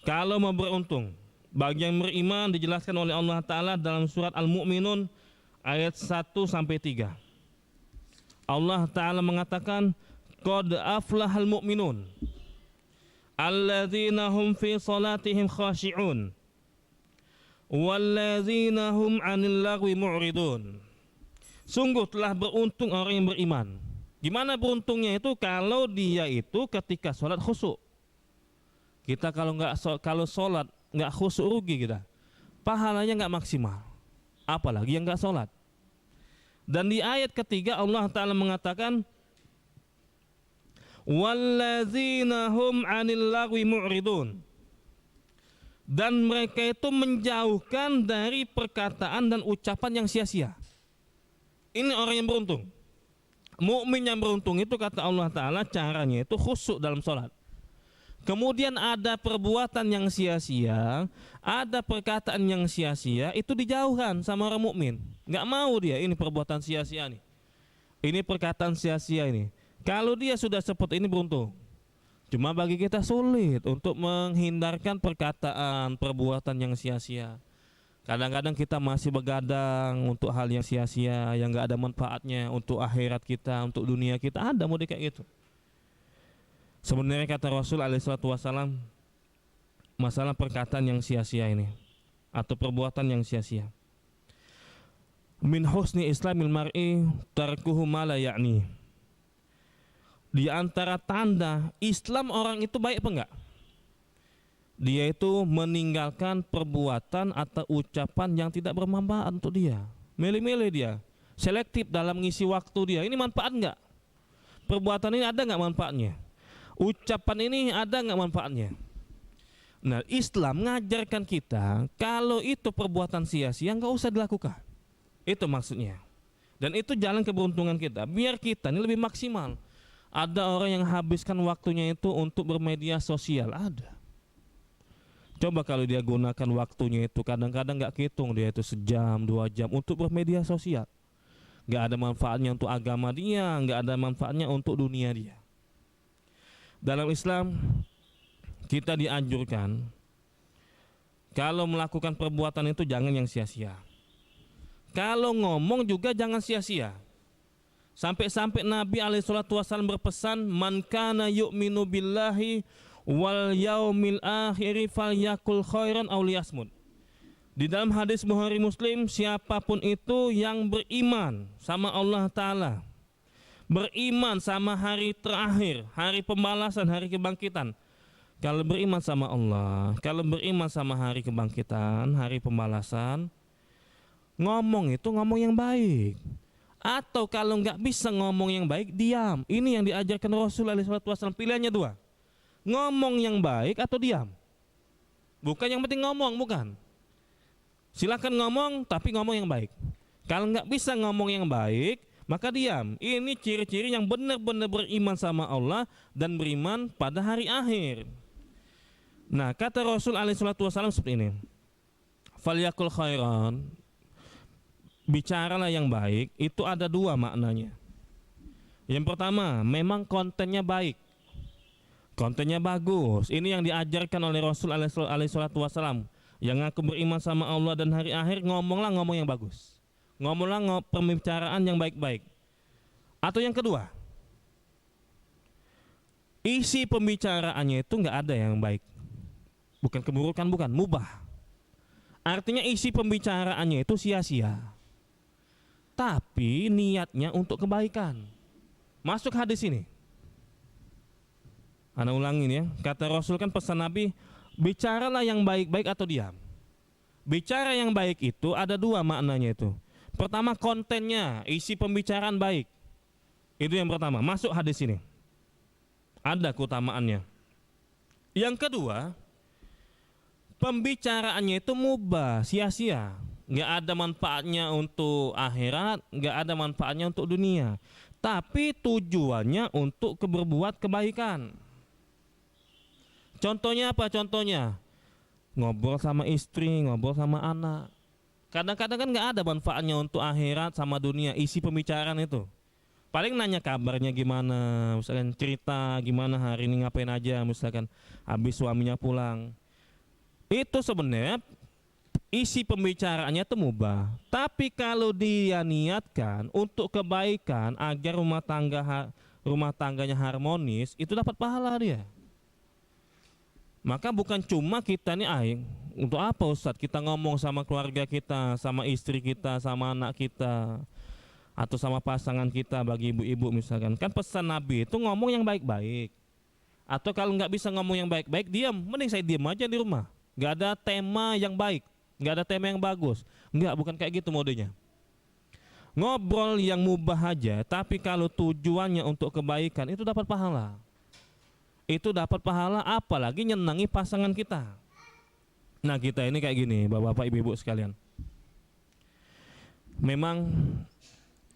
Kalau mau beruntung, bagi yang beriman dijelaskan oleh Allah Ta'ala dalam surat Al-Mu'minun ayat 1-3. Allah Ta'ala mengatakan, qad aflahal mu'minun alladzina hum fi salatihim khashi'un walladzina hum 'anil lagwi mu'ridun. Sungguh telah beruntung orang yang beriman. Gimana beruntungnya itu? Kalau dia itu ketika sholat khusyuk. Kita kalau sholat nggak khusyuk rugi kita, pahalanya nggak maksimal, apalagi yang nggak sholat. Dan di ayat ketiga Allah Ta'ala mengatakan, walladzina hum 'anil lagwi mu'ridun, dan mereka itu menjauhkan dari perkataan dan ucapan yang sia-sia. Ini orang yang beruntung. Mukmin yang beruntung itu kata Allah Ta'ala caranya itu khusyuk dalam sholat. Kemudian ada perbuatan yang sia-sia, ada perkataan yang sia-sia, itu dijauhkan sama orang mukmin. Nggak mau dia, ini perbuatan sia-sia nih, ini perkataan sia-sia ini. Kalau dia sudah seperti ini beruntung. Cuma bagi kita sulit untuk menghindarkan perkataan, perbuatan yang sia-sia. Kadang-kadang kita masih begadang untuk hal yang sia-sia, yang gak ada manfaatnya untuk akhirat kita, untuk dunia kita. Ada mau kayak gitu. Sebenarnya kata Rasul SAW, masalah perkataan yang sia-sia ini atau perbuatan yang sia-sia. Min husni islamil mar'i tarkuhu ma la ya'ni. Di antara tanda Islam orang itu baik apa enggak? Dia itu meninggalkan perbuatan atau ucapan yang tidak bermanfaat untuk dia. Milih-milih dia. selektif dalam mengisi waktu dia. Ini manfaat nggak? Perbuatan ini ada nggak manfaatnya? Ucapan ini ada nggak manfaatnya? Nah, Islam mengajarkan kita kalau itu perbuatan sia-sia nggak usah dilakukan. Itu maksudnya. Dan itu jalan keberuntungan kita. Biar kita ini lebih maksimal. Ada orang yang habiskan waktunya itu untuk bermedia sosial, ada. Coba kalau dia gunakan waktunya itu, kadang-kadang nggak hitung dia itu sejam, 2 jam untuk bermedia sosial. Nggak ada manfaatnya untuk agama dia, nggak ada manfaatnya untuk dunia dia. Dalam Islam kita dianjurkan kalau melakukan perbuatan itu jangan yang sia-sia. Kalau ngomong juga jangan sia-sia. Sampai-sampai Nabi SAW berpesan, man kana yu'minu billahi wal yaumil akhiri falyakul khairan aw liyasmut. Di dalam hadis Bukhari Muslim, siapapun itu yang beriman sama Allah Ta'ala, beriman sama hari terakhir, hari pembalasan, hari kebangkitan. Kalau beriman sama Allah, kalau beriman sama hari kebangkitan, hari pembalasan, ngomong itu ngomong yang baik. Atau kalau nggak bisa ngomong yang baik, diam. Ini yang diajarkan Rasulullah SAW. Pilihannya 2. Ngomong yang baik atau diam. Bukan yang penting ngomong, bukan. Silakan ngomong, tapi ngomong yang baik. Kalau nggak bisa ngomong yang baik, maka diam. Ini ciri-ciri yang benar-benar beriman sama Allah dan beriman pada hari akhir. Nah, kata Rasul SAW seperti ini. Falyakul khairan. Bicaralah yang baik, itu ada 2 maknanya. Yang pertama, memang kontennya baik, kontennya bagus. Ini yang diajarkan oleh Rasul SAW. Yang aku beriman sama Allah dan hari akhir, ngomonglah ngomong yang bagus, ngomonglah pembicaraan yang baik-baik. Atau yang kedua, isi pembicaraannya itu nggak ada yang baik, bukan keburukan, bukan, mubah. Artinya isi pembicaraannya itu sia-sia, tapi niatnya untuk kebaikan. Masuk hadis ini. Ana ulangin ya. Kata Rasul kan pesan Nabi, bicaralah yang baik-baik atau diam. Bicara yang baik itu ada 2 maknanya itu. Pertama, kontennya, isi pembicaraan baik. Itu yang pertama. Masuk hadis ini. Ada keutamaannya. Yang kedua, pembicaraannya itu mubah, sia-sia. Nggak ada manfaatnya untuk akhirat, nggak ada manfaatnya untuk dunia, tapi tujuannya untuk berbuat kebaikan. Contohnya apa? Contohnya ngobrol sama istri, ngobrol sama anak. Kadang-kadang kan nggak ada manfaatnya untuk akhirat sama dunia. Isi pembicaraan itu paling nanya kabarnya gimana, misalkan cerita gimana hari ini ngapain aja, misalkan habis suaminya pulang. Itu sebenarnya isi pembicaraannya itu mubah, tapi kalau dia niatkan untuk kebaikan agar rumah tangganya harmonis, itu dapat pahala dia. Maka bukan cuma kita nih, untuk apa Ustadz kita ngomong sama keluarga kita, sama istri kita, sama anak kita, atau sama pasangan kita, bagi ibu-ibu misalkan. Kan pesan Nabi itu ngomong yang baik-baik. Atau kalau nggak bisa ngomong yang baik-baik, diam. Mending saya diam aja di rumah. Nggak ada tema yang baik, nggak ada tema yang bagus. Nggak, bukan kayak gitu modenya. Ngobrol yang mubah aja, tapi kalau tujuannya untuk kebaikan, itu dapat pahala. Itu dapat pahala, apalagi nyenangi pasangan kita. Nah, kita ini kayak gini, bapak-bapak, ibu-ibu sekalian. Memang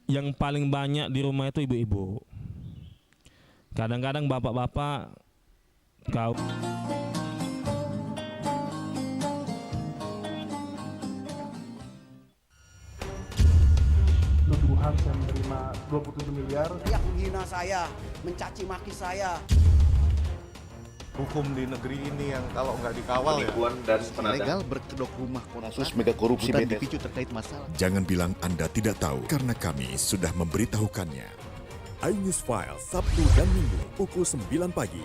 yang paling banyak di rumah itu ibu-ibu. Kadang-kadang bapak-bapak kau tuduhan saya menerima 27 miliar. Yang menghina saya, mencaci maki saya. Hukum di negeri ini yang kalau nggak dikawal Penipuan dan Legal berkedok rumah kasus mega korupsi bukan BTS. dipicu terkait masalah. Jangan bilang Anda tidak tahu, karena kami sudah memberitahukannya. iNews File, Sabtu dan Minggu, pukul 9 pagi.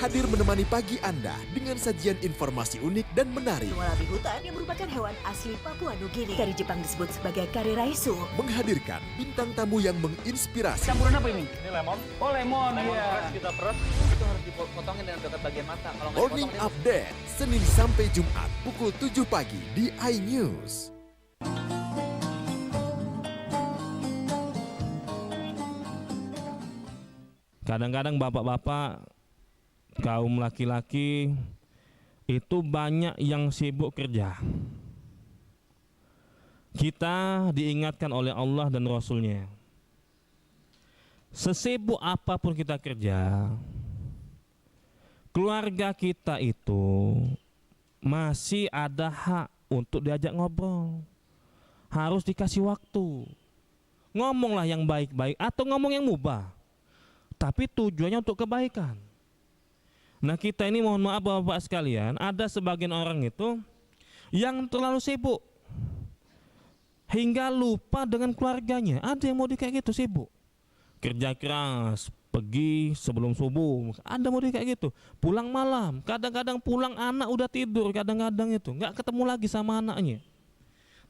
Hadir menemani pagi Anda dengan sajian informasi unik dan menarik. Wallaby hutan yang merupakan hewan asli Papua Nugini. Dari Jepang disebut sebagai kariraisu. Menghadirkan bintang tamu yang menginspirasi. Campuran apa ini? Ini lemon. Oh, lemon. Lemon fresh kita peras. Itu harus harus dipotongin dengan dekat bagian mata. Kalau nggak Morning dipotongin, Update, Senin sampai Jumat pukul 7 pagi di iNews. Kadang-kadang bapak-bapak, kaum laki-laki itu banyak yang sibuk kerja. Kita diingatkan oleh Allah dan Rasul-Nya. Sesibuk apapun kita kerja, keluarga kita itu masih ada hak untuk diajak ngobrol. Harus dikasih waktu. Ngomonglah yang baik-baik atau ngomong yang mubah, tapi tujuannya untuk kebaikan. Nah, kita ini mohon maaf Bapak sekalian, ada sebagian orang itu yang terlalu sibuk hingga lupa dengan keluarganya. Ada yang mau kayak gitu, sibuk kerja keras, pergi sebelum subuh, ada mau kayak gitu, pulang malam, kadang-kadang pulang anak udah tidur, kadang-kadang itu nggak ketemu lagi sama anaknya.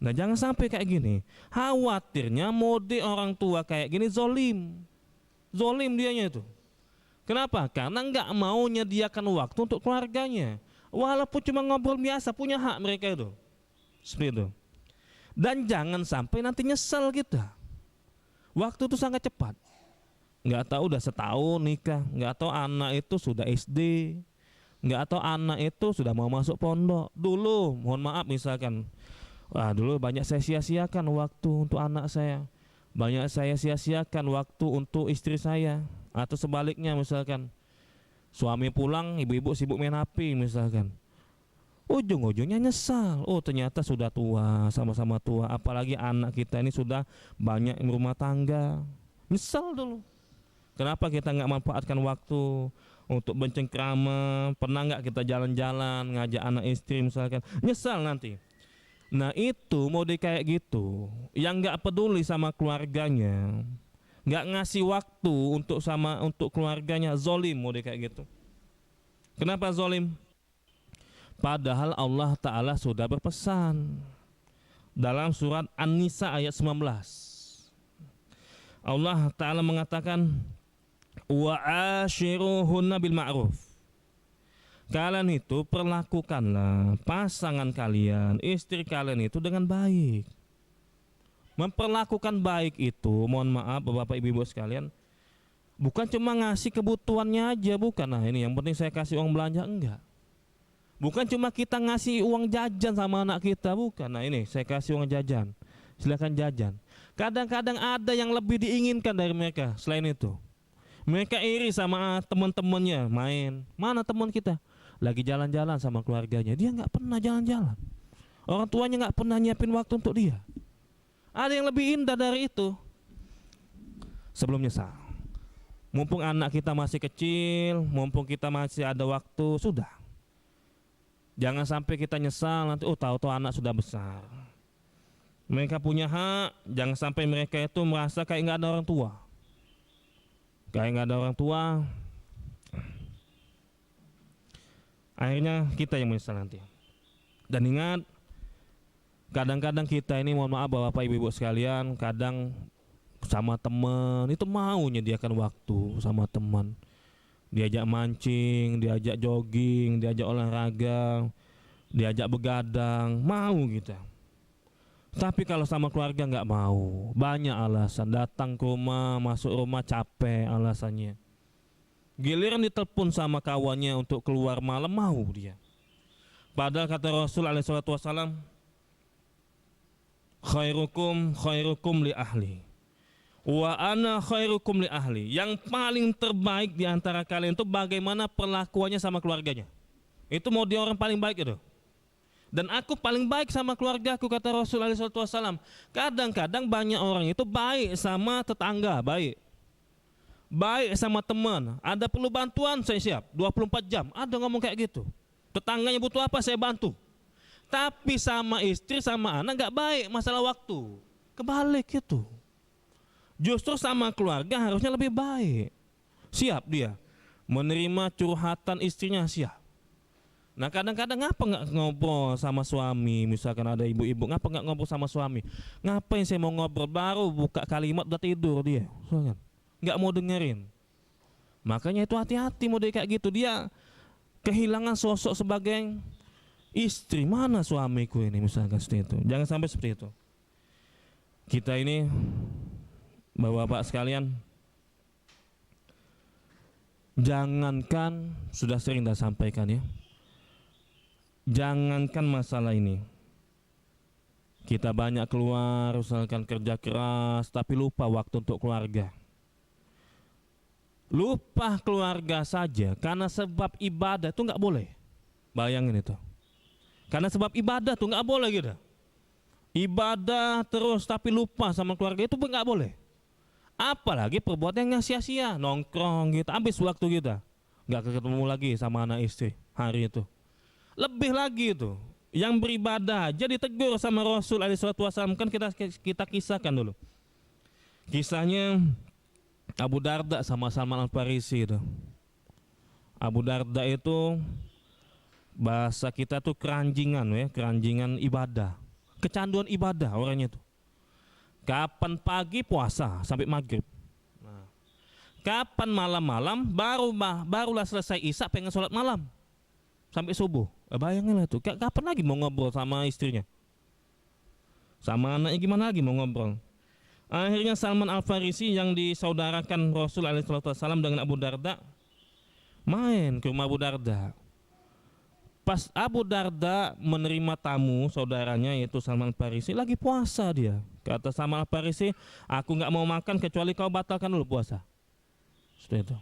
Nah, jangan sampai kayak gini. Khawatirnya mode orang tua kayak gini zolim dianya itu. Kenapa? Karena nggak mau menyediakan waktu untuk keluarganya, walaupun cuma ngobrol biasa, punya hak mereka itu. Seperti itu. Dan jangan sampai nanti nyesel kita. Waktu itu sangat cepat. Nggak tahu udah setahun nikah, nggak tahu anak itu sudah SD, nggak tahu anak itu sudah mau masuk pondok. Dulu, mohon maaf misalkan, dulu banyak saya sia-siakan waktu untuk anak saya, banyak saya sia-siakan waktu untuk istri saya, atau sebaliknya misalkan, suami pulang, ibu-ibu sibuk main HP misalkan. Ujung-ujungnya nyesal. Oh, ternyata sudah tua, sama-sama tua. Apalagi anak kita ini sudah banyak rumah tangga. Nyesal dulu. Kenapa kita nggak manfaatkan waktu untuk bercengkrama? Pernah nggak kita jalan-jalan, ngajak anak istri misalkan? Nyesal nanti. Nah, itu mode kayak gitu, yang nggak peduli sama keluarganya, nggak ngasih waktu untuk keluarganya, zolim mode kayak gitu. Kenapa zolim? Padahal Allah Ta'ala sudah berpesan dalam surat An-Nisa ayat 19. Allah Ta'ala mengatakan, wa ashiruhunna bil ma'ruf. Kalian itu perlakukanlah pasangan kalian, istri kalian itu dengan baik. Memperlakukan baik itu, mohon maaf Bapak Ibu sekalian, bukan cuma ngasih kebutuhannya aja, bukan. Nah, ini yang penting saya kasih uang belanja, enggak. Bukan cuma kita ngasih uang jajan sama anak kita, bukan. Nah, ini saya kasih uang jajan, silakan jajan. Kadang-kadang ada yang lebih diinginkan dari mereka. Selain itu, mereka iri sama teman-temannya main. Mana teman kita? Lagi jalan-jalan sama keluarganya, dia nggak pernah jalan-jalan. Orang tuanya nggak pernah nyiapin waktu untuk dia. Ada yang lebih indah dari itu. Sebelum nyesal, mumpung anak kita masih kecil, mumpung kita masih ada waktu, sudah. Jangan sampai kita nyesal nanti, tahu-tahu anak sudah besar. Mereka punya hak, jangan sampai mereka itu merasa kayak nggak ada orang tua. Kayak nggak ada orang tua, akhirnya kita yang menyesal nanti. Dan ingat, kadang-kadang kita ini, mohon maaf Bapak Ibu sekalian, kadang sama teman itu mau menyediakan waktu sama teman. Diajak mancing, diajak jogging, diajak olahraga, diajak begadang, mau kita. Tapi kalau sama keluarga nggak mau, banyak alasan. Datang ke rumah, masuk rumah capek alasannya. Giliran ditelepon sama kawannya untuk keluar malam, mau dia. Padahal kata Rasul alaihissalam, khairukum li ahli, wa ana khairukum li ahli. Yang paling terbaik di antara kalian itu bagaimana perlakuannya sama keluarganya. Itu mau dia orang paling baik itu. Dan aku paling baik sama keluargaku, kata Rasul alaihissalam. Kadang-kadang banyak orang itu baik sama tetangga, baik sama teman. Ada perlu bantuan, saya siap 24 jam. Ada ngomong kayak gitu. Tetangganya butuh apa, saya bantu. Tapi sama istri, sama anak nggak baik, masalah waktu. Kebalik itu. Justru sama keluarga harusnya lebih baik. Siap dia menerima curhatan istrinya, siap. Nah, kadang-kadang ngapa nggak ngobrol sama suami? Misalkan ada ibu-ibu, ngapa nggak ngobrol sama suami? Ngapain saya mau ngobrol, baru buka kalimat udah tidur dia, nggak mau dengerin. Makanya itu hati-hati model kayak gitu, dia kehilangan sosok sebagai istri. Mana suamiku ini misalkan seperti itu. Jangan sampai seperti itu. Kita ini Bapak-bapak sekalian, jangankan, sudah sering dah sampaikan ya, jangankan masalah ini, kita banyak keluar, usahakan kerja keras, tapi lupa waktu untuk keluarga. Lupa keluarga saja karena sebab ibadah itu nggak boleh. Bayangin itu. Karena sebab ibadah tuh nggak boleh gitu. Ibadah terus tapi lupa sama keluarga itu nggak boleh. Apalagi perbuatan yang sia-sia, nongkrong gitu, habis waktu kita, nggak ketemu lagi sama anak istri hari itu. Lebih lagi itu, yang beribadah aja ditegur sama Rasul SAW. Kan kita kisahkan dulu. Kisahnya Abu Darda sama Salman Al-Farisi itu. Abu Darda itu bahasa kita tuh keranjingan ya, keranjingan ibadah, kecanduan ibadah orangnya tuh. Kapan pagi puasa sampai maghrib. Nah, kapan malam-malam barulah selesai isya pengen sholat malam sampai subuh. Bayangin lah tuh, kapan lagi mau ngobrol sama istrinya, sama anaknya, gimana lagi mau ngobrol. Akhirnya Salman Al-Farisi yang disaudarakan Rasul SAW dengan Abu Darda main ke rumah Abu Darda. Pas Abu Darda menerima tamu saudaranya yaitu Salman Al-Farisi, lagi puasa dia. Kata Salman Al-Farisi, aku nggak mau makan kecuali kau batalkan dulu puasa. Seperti itu.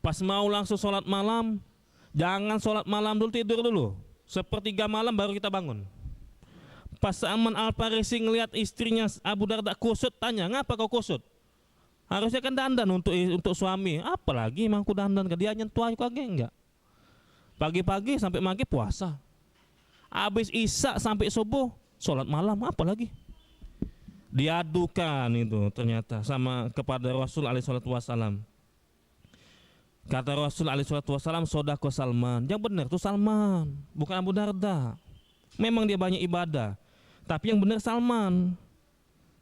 Pas mau langsung sholat malam, jangan sholat malam dulu, tidur dulu. 1/3 malam baru kita bangun. Pas Salman Al-Farisi ngelihat istrinya Abu Darda kusut, tanya, ngapa kau kusut? Harusnya kan dandan untuk suami. Apalagi emang aku dandan, dia nyentuh aku kagak enggak. Pagi-pagi sampai maghrib puasa. Habis isya sampai subuh sholat malam, apalagi. Diadukan itu ternyata kepada Rasul SAW. Kata Rasul SAW, sodako Salman. Yang benar tuh Salman, bukan Abu Darda. Memang dia banyak ibadah, tapi yang benar Salman.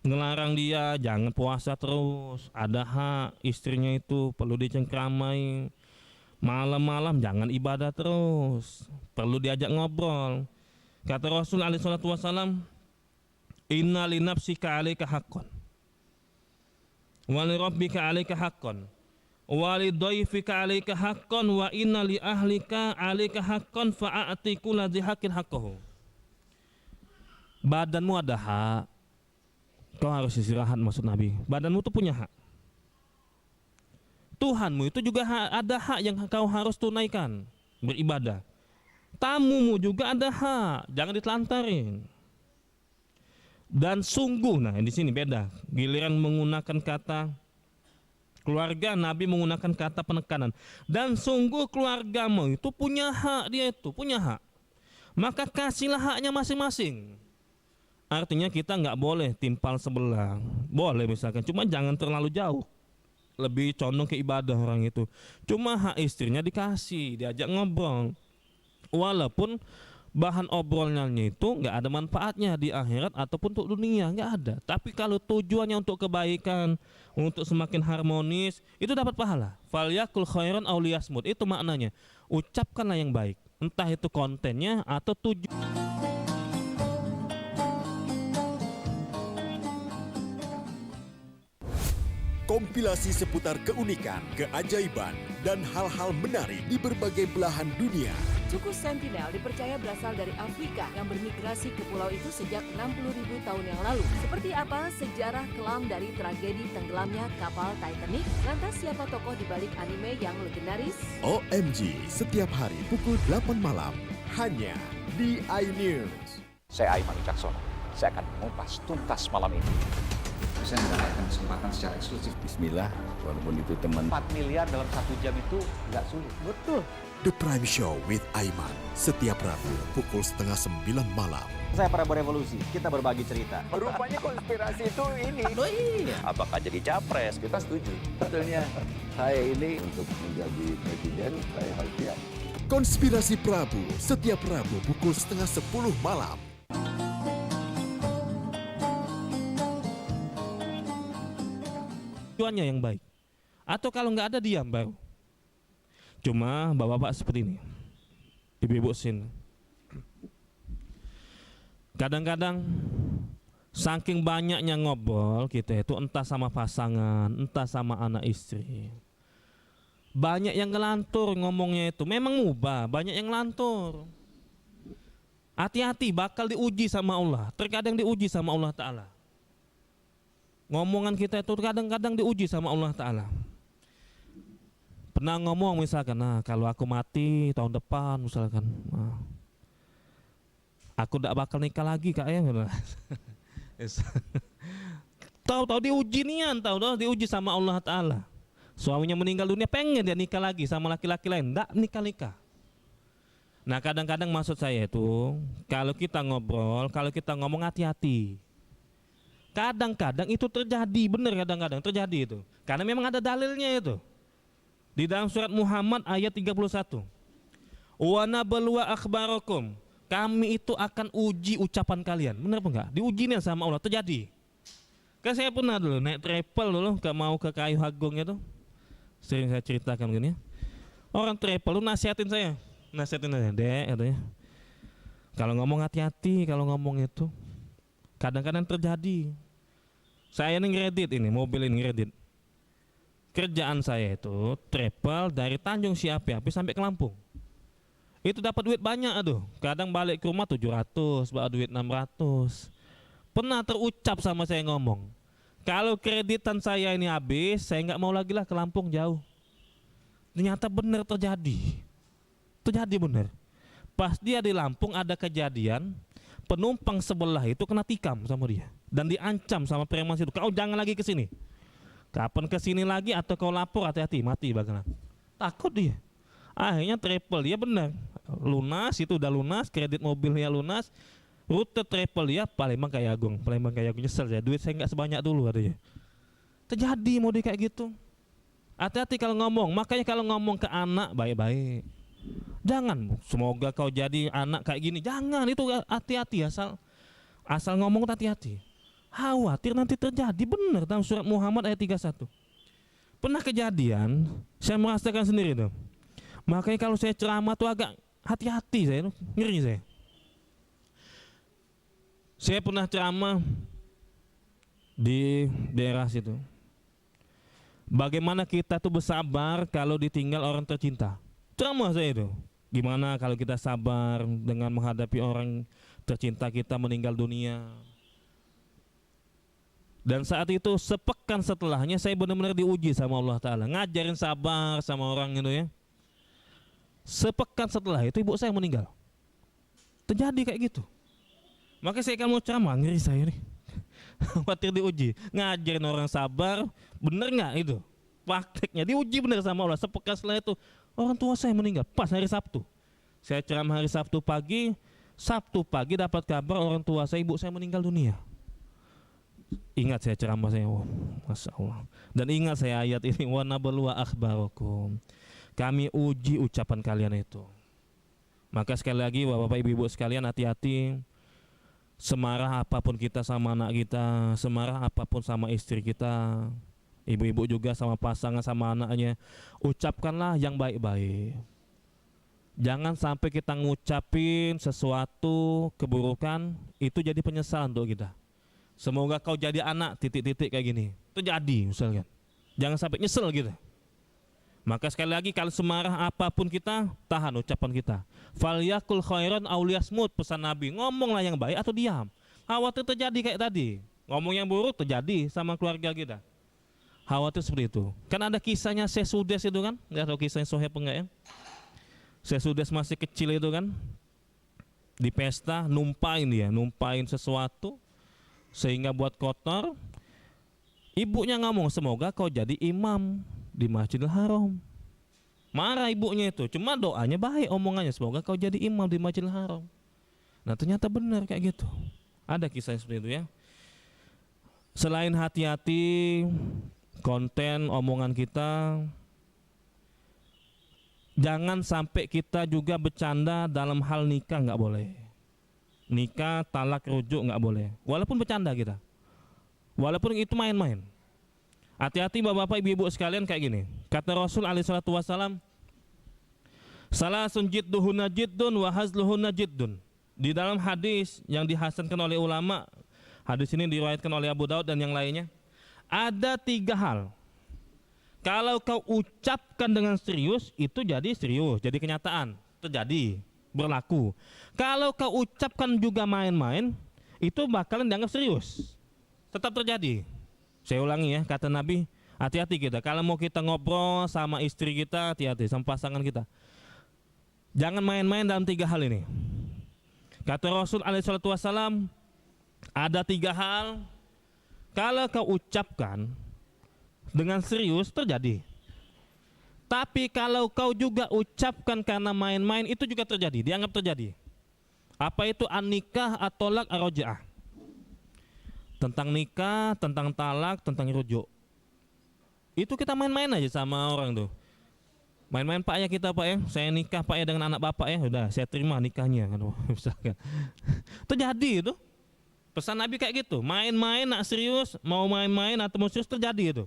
Ngelarang dia jangan puasa terus, ada hak istrinya itu perlu dicengkramai. Malam-malam jangan ibadah terus, perlu diajak ngobrol. Kata Rasul SAW, inna li nafsika 'alaika haqqan wa li rabbika 'alaika haqqan wa li dhaifika 'alaika haqqan wa inna li ahlika 'alaika haqqan fa'ati kulli haqqin haqqahu. Badanmu ada hak, kau harus istirahat, maksud Nabi. Badanmu tuh punya hak. Tuhanmu itu juga ada hak yang kau harus tunaikan, beribadah. Tamumu juga ada hak, jangan ditelantarin. Dan sungguh, nah di sini beda. Giliran menggunakan kata keluarga, Nabi menggunakan kata penekanan. Dan sungguh keluargamu itu punya hak, dia itu punya hak. Maka kasihlah haknya masing-masing. Artinya kita nggak boleh timpal sebelah. Boleh misalkan, cuma jangan terlalu jauh. Lebih condong ke ibadah orang itu. Cuma hak istrinya dikasih, diajak ngobrol. Walaupun bahan obrolnya itu nggak ada manfaatnya di akhirat ataupun untuk dunia, nggak ada. Tapi kalau tujuannya untuk kebaikan, untuk semakin harmonis, itu dapat pahala. Falyakul khairan aw liyasmut, itu maknanya. Ucapkanlah yang baik, entah itu kontennya atau tujuan. Kompilasi seputar keunikan, keajaiban, dan hal-hal menarik di berbagai belahan dunia. Suku Sentinel dipercaya berasal dari Afrika yang bermigrasi ke pulau itu sejak 60.000 tahun yang lalu. Seperti apa sejarah kelam dari tragedi tenggelamnya kapal Titanic? Lantas siapa tokoh di balik anime yang legendaris? OMG, setiap hari pukul 8 malam, hanya di iNews. Saya Aiman Wicaksono, saya akan mengupas tuntas malam ini. Saya mendapatkan kesempatan secara eksklusif. Bismillah, walaupun itu teman. 4 miliar dalam 1 jam itu nggak sulit. Betul. The Prime Show with Aiman, setiap Rabu pukul 8:30 malam. Saya Prabowo Revolusi, kita berbagi cerita. Rupanya konspirasi itu ini. Oh iya. Apakah jadi capres? Kita setuju. Sebetulnya saya ini untuk menjadi presiden, saya harus siap. Konspirasi Prabu, setiap Rabu pukul 9:30 malam. Tujuannya yang baik. Atau kalau nggak ada diam baru. Cuma bapak-bapak seperti ini, ibu-ibu sini, kadang-kadang saking banyaknya ngobrol kita itu entah sama pasangan, entah sama anak istri, banyak yang ngelantur ngomongnya itu. Memang mubah, banyak yang ngelantur. Hati-hati, bakal diuji sama Allah. Terkadang diuji sama Allah Ta'ala. Ngomongan kita itu kadang-kadang diuji sama Allah Ta'ala. Pernah ngomong misalkan, nah kalau aku mati tahun depan misalkan, nah, aku tidak bakal nikah lagi kak ya. Tahu-tahu diuji nian, tahu-tahu diuji sama Allah Ta'ala. Suaminya meninggal dunia, pengen dia nikah lagi sama laki-laki lain, tidak nikah-nikah. Nah kadang-kadang maksud saya itu, kalau kita ngobrol, kalau kita ngomong hati-hati. Kadang-kadang itu terjadi, benar kadang-kadang terjadi itu. Karena memang ada dalilnya itu. Di dalam surat Muhammad ayat 31. Wa nabluwa akhbarakum. Kami itu akan uji ucapan kalian. Benar apa enggak? Diuji nih sama Allah, terjadi. Kan saya pernah dulu naik travel dulu, mau ke Kayu Agung itu. Sering saya ceritakan gini. Orang travel lu nasihatin saya. Nasihatin saya, "Dek," katanya. Kalau ngomong hati-hati, kalau ngomong itu. Kadang-kadang terjadi. Saya ini ngeredit ini, mobil ini ngeredit. Kerjaan saya itu travel dari Tanjung Siapi sampai ke Lampung. Itu dapat duit banyak aduh. Kadang balik ke rumah 700, bawa duit 600. Pernah terucap sama saya ngomong, kalau kreditan saya ini habis, saya nggak mau lagi lah ke Lampung jauh. Ternyata benar terjadi. Terjadi benar. Pas dia di Lampung ada kejadian, penumpang sebelah itu kena tikam sama dia dan diancam sama preman itu, kau jangan lagi ke sini. Kapan kesini lagi atau kau lapor, hati-hati, mati bakalan. Takut dia. Akhirnya travel dia benar. Lunas, itu udah lunas, kredit mobilnya lunas. Rute travel dia Palembang Kayagung. Palembang Kayagung, nyesel ya, duit saya nggak sebanyak dulu adanya. Terjadi mode kayak gitu. Hati-hati kalau ngomong. Makanya kalau ngomong ke anak baik-baik. Jangan, semoga kau jadi anak kayak gini. Jangan, itu hati-hati, asal ngomong hati-hati. Khawatir nanti terjadi, benar dalam surat Muhammad ayat 31. Pernah kejadian, saya merasakan sendiri tuh. Makanya kalau saya ceramah tuh agak hati-hati saya, ngeri saya. Saya pernah ceramah di daerah situ. Bagaimana kita tuh bersabar kalau ditinggal orang tercinta. Ceramah saya itu. Gimana kalau kita sabar dengan menghadapi orang tercinta kita meninggal dunia. Dan saat itu sepekan setelahnya saya benar-benar diuji sama Allah Ta'ala. Ngajarin sabar sama orang itu ya. Sepekan setelah itu ibu saya meninggal. Terjadi kayak gitu. Makanya saya kalau mau ceramah, ngeri saya nih. Khawatir diuji. Ngajarin orang sabar, bener gak itu? Prakteknya diuji bener sama Allah. Sepekan setelah itu orang tua saya meninggal pas hari Sabtu. Saya ceramah hari Sabtu pagi dapat kabar orang tua saya, ibu saya meninggal dunia. Ingat saya ceramah saya, oh, Masya Allah. Dan ingat saya ayat ini, wa nabluwa akhbarakum. Kami uji ucapan kalian itu. Maka sekali lagi bapak ibu sekalian, hati-hati. Semarah apapun kita sama anak kita, semarah apapun sama istri kita, ibu-ibu juga sama pasangan sama anaknya, ucapkanlah yang baik-baik. Jangan sampai kita ngucapin sesuatu keburukan itu jadi penyesalan untuk kita. Semoga kau jadi anak titik-titik kayak gini. Itu jadi misalkan. Jangan sampai nyesel gitu. Maka sekali lagi kalau semarah apapun kita, tahan ucapan kita. Falyakul khairan aw liyasmut, pesan Nabi. Ngomonglah yang baik atau diam. Khawatir terjadi kayak tadi. Ngomong yang buruk terjadi sama keluarga kita. Khawatir seperti itu. Kan ada kisahnya Syekh Sudes itu kan? Enggak tahu kisahnya sahih apa enggak ya? Syekh Sudes masih kecil itu kan. Di pesta numpain sesuatu sehingga buat kotor. Ibunya ngomong, semoga kau jadi imam di Masjidil Haram. Marah ibunya itu, cuma doanya baik, omongannya semoga kau jadi imam di Masjidil Haram. Nah ternyata benar kayak gitu. Ada kisah seperti itu ya. Selain hati-hati konten omongan kita, jangan sampai kita juga bercanda dalam hal nikah, nggak boleh. Nikah, talak, rujuk nggak boleh. Walaupun bercanda kita, walaupun itu main-main. Hati-hati bapak-bapak, ibu-ibu sekalian kayak gini. Kata Rasul alaihi salatu wasalam, salasun jidduhunna jiddun wa hazluhunna jiddun. Di dalam hadis yang dihasankan oleh ulama, hadis ini diriwayatkan oleh Abu Daud dan yang lainnya, ada 3 hal. Kalau kau ucapkan dengan serius, itu jadi serius, jadi kenyataan, terjadi, berlaku. Kalau kau ucapkan juga main-main, itu bakalan dianggap serius, tetap terjadi. Saya ulangi ya, kata Nabi, hati-hati kita. Kalau mau kita ngobrol sama istri kita, hati-hati sama pasangan kita. Jangan main-main dalam 3 hal ini. Kata Rasul alaihissalam, ada 3 hal. Kalau kau ucapkan dengan serius, terjadi. Tapi kalau kau juga ucapkan karena main-main, itu juga terjadi, dianggap terjadi. Apa itu an-nikah at-tolak ar-roja'ah? Tentang nikah, tentang talak, tentang rujuk. Itu kita main-main aja sama orang tuh. Main-main Pak ya kita Pak ya, saya nikah Pak ya dengan anak Bapak ya, udah saya terima nikahnya kan, misalkan. Itu jadi itu. Pesan Nabi kayak gitu, main-main nak serius, mau main-main atau mau serius terjadi itu.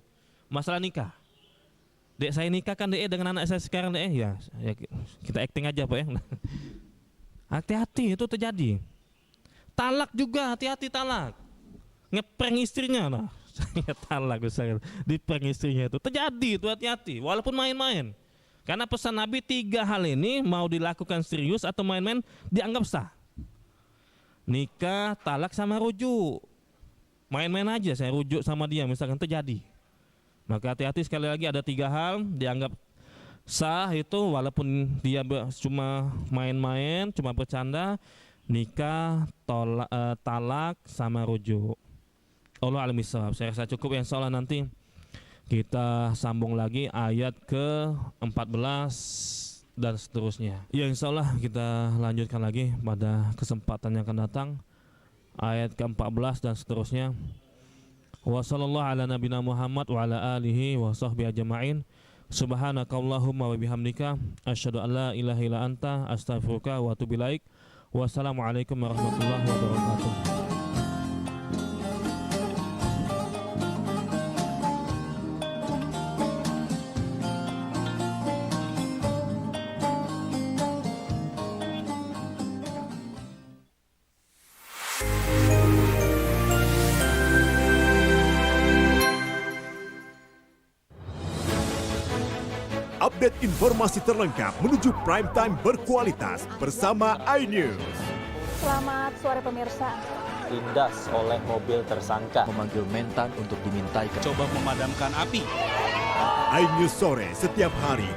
Masalah nikah. Dek saya nikah kan dek dengan anak saya sekarang dek ya kita acting aja Pak ya. Hati-hati itu terjadi. Talak juga, hati-hati talak. Ngeprank istrinya, nah saya talak misalnya, diprank istrinya itu terjadi itu, hati-hati walaupun main-main. Karena pesan Nabi 3 hal ini mau dilakukan serius atau main-main dianggap sah. Nikah, talak sama rujuk. Main-main aja saya rujuk sama dia misalkan, terjadi. Maka hati-hati, sekali lagi ada 3 hal dianggap sah itu walaupun dia cuma main-main, cuma bercanda. Nikah, talak sama rujuk. Allah alam bisawab. Saya rasa cukup ya, insyaallah nanti kita sambung lagi ayat ke-14 dan seterusnya. Ya insyaallah kita lanjutkan lagi pada kesempatan yang akan datang, ayat ke-14 dan seterusnya. Wa sallallahu ala nabiyina Muhammad wa ala alihi wa sahbihi ajma'in. Subhanakallahumma wa bihamdika asyhadu an la ilaha illa anta astaghfiruka wa atubu ilaik. Wassalamualaikum warahmatullahi wabarakatuh. Update informasi terlengkap menuju prime time berkualitas bersama iNews. Selamat sore pemirsa. Tindas oleh mobil tersangka. Memanggil mentan untuk dimintai. Coba memadamkan api. iNews sore setiap hari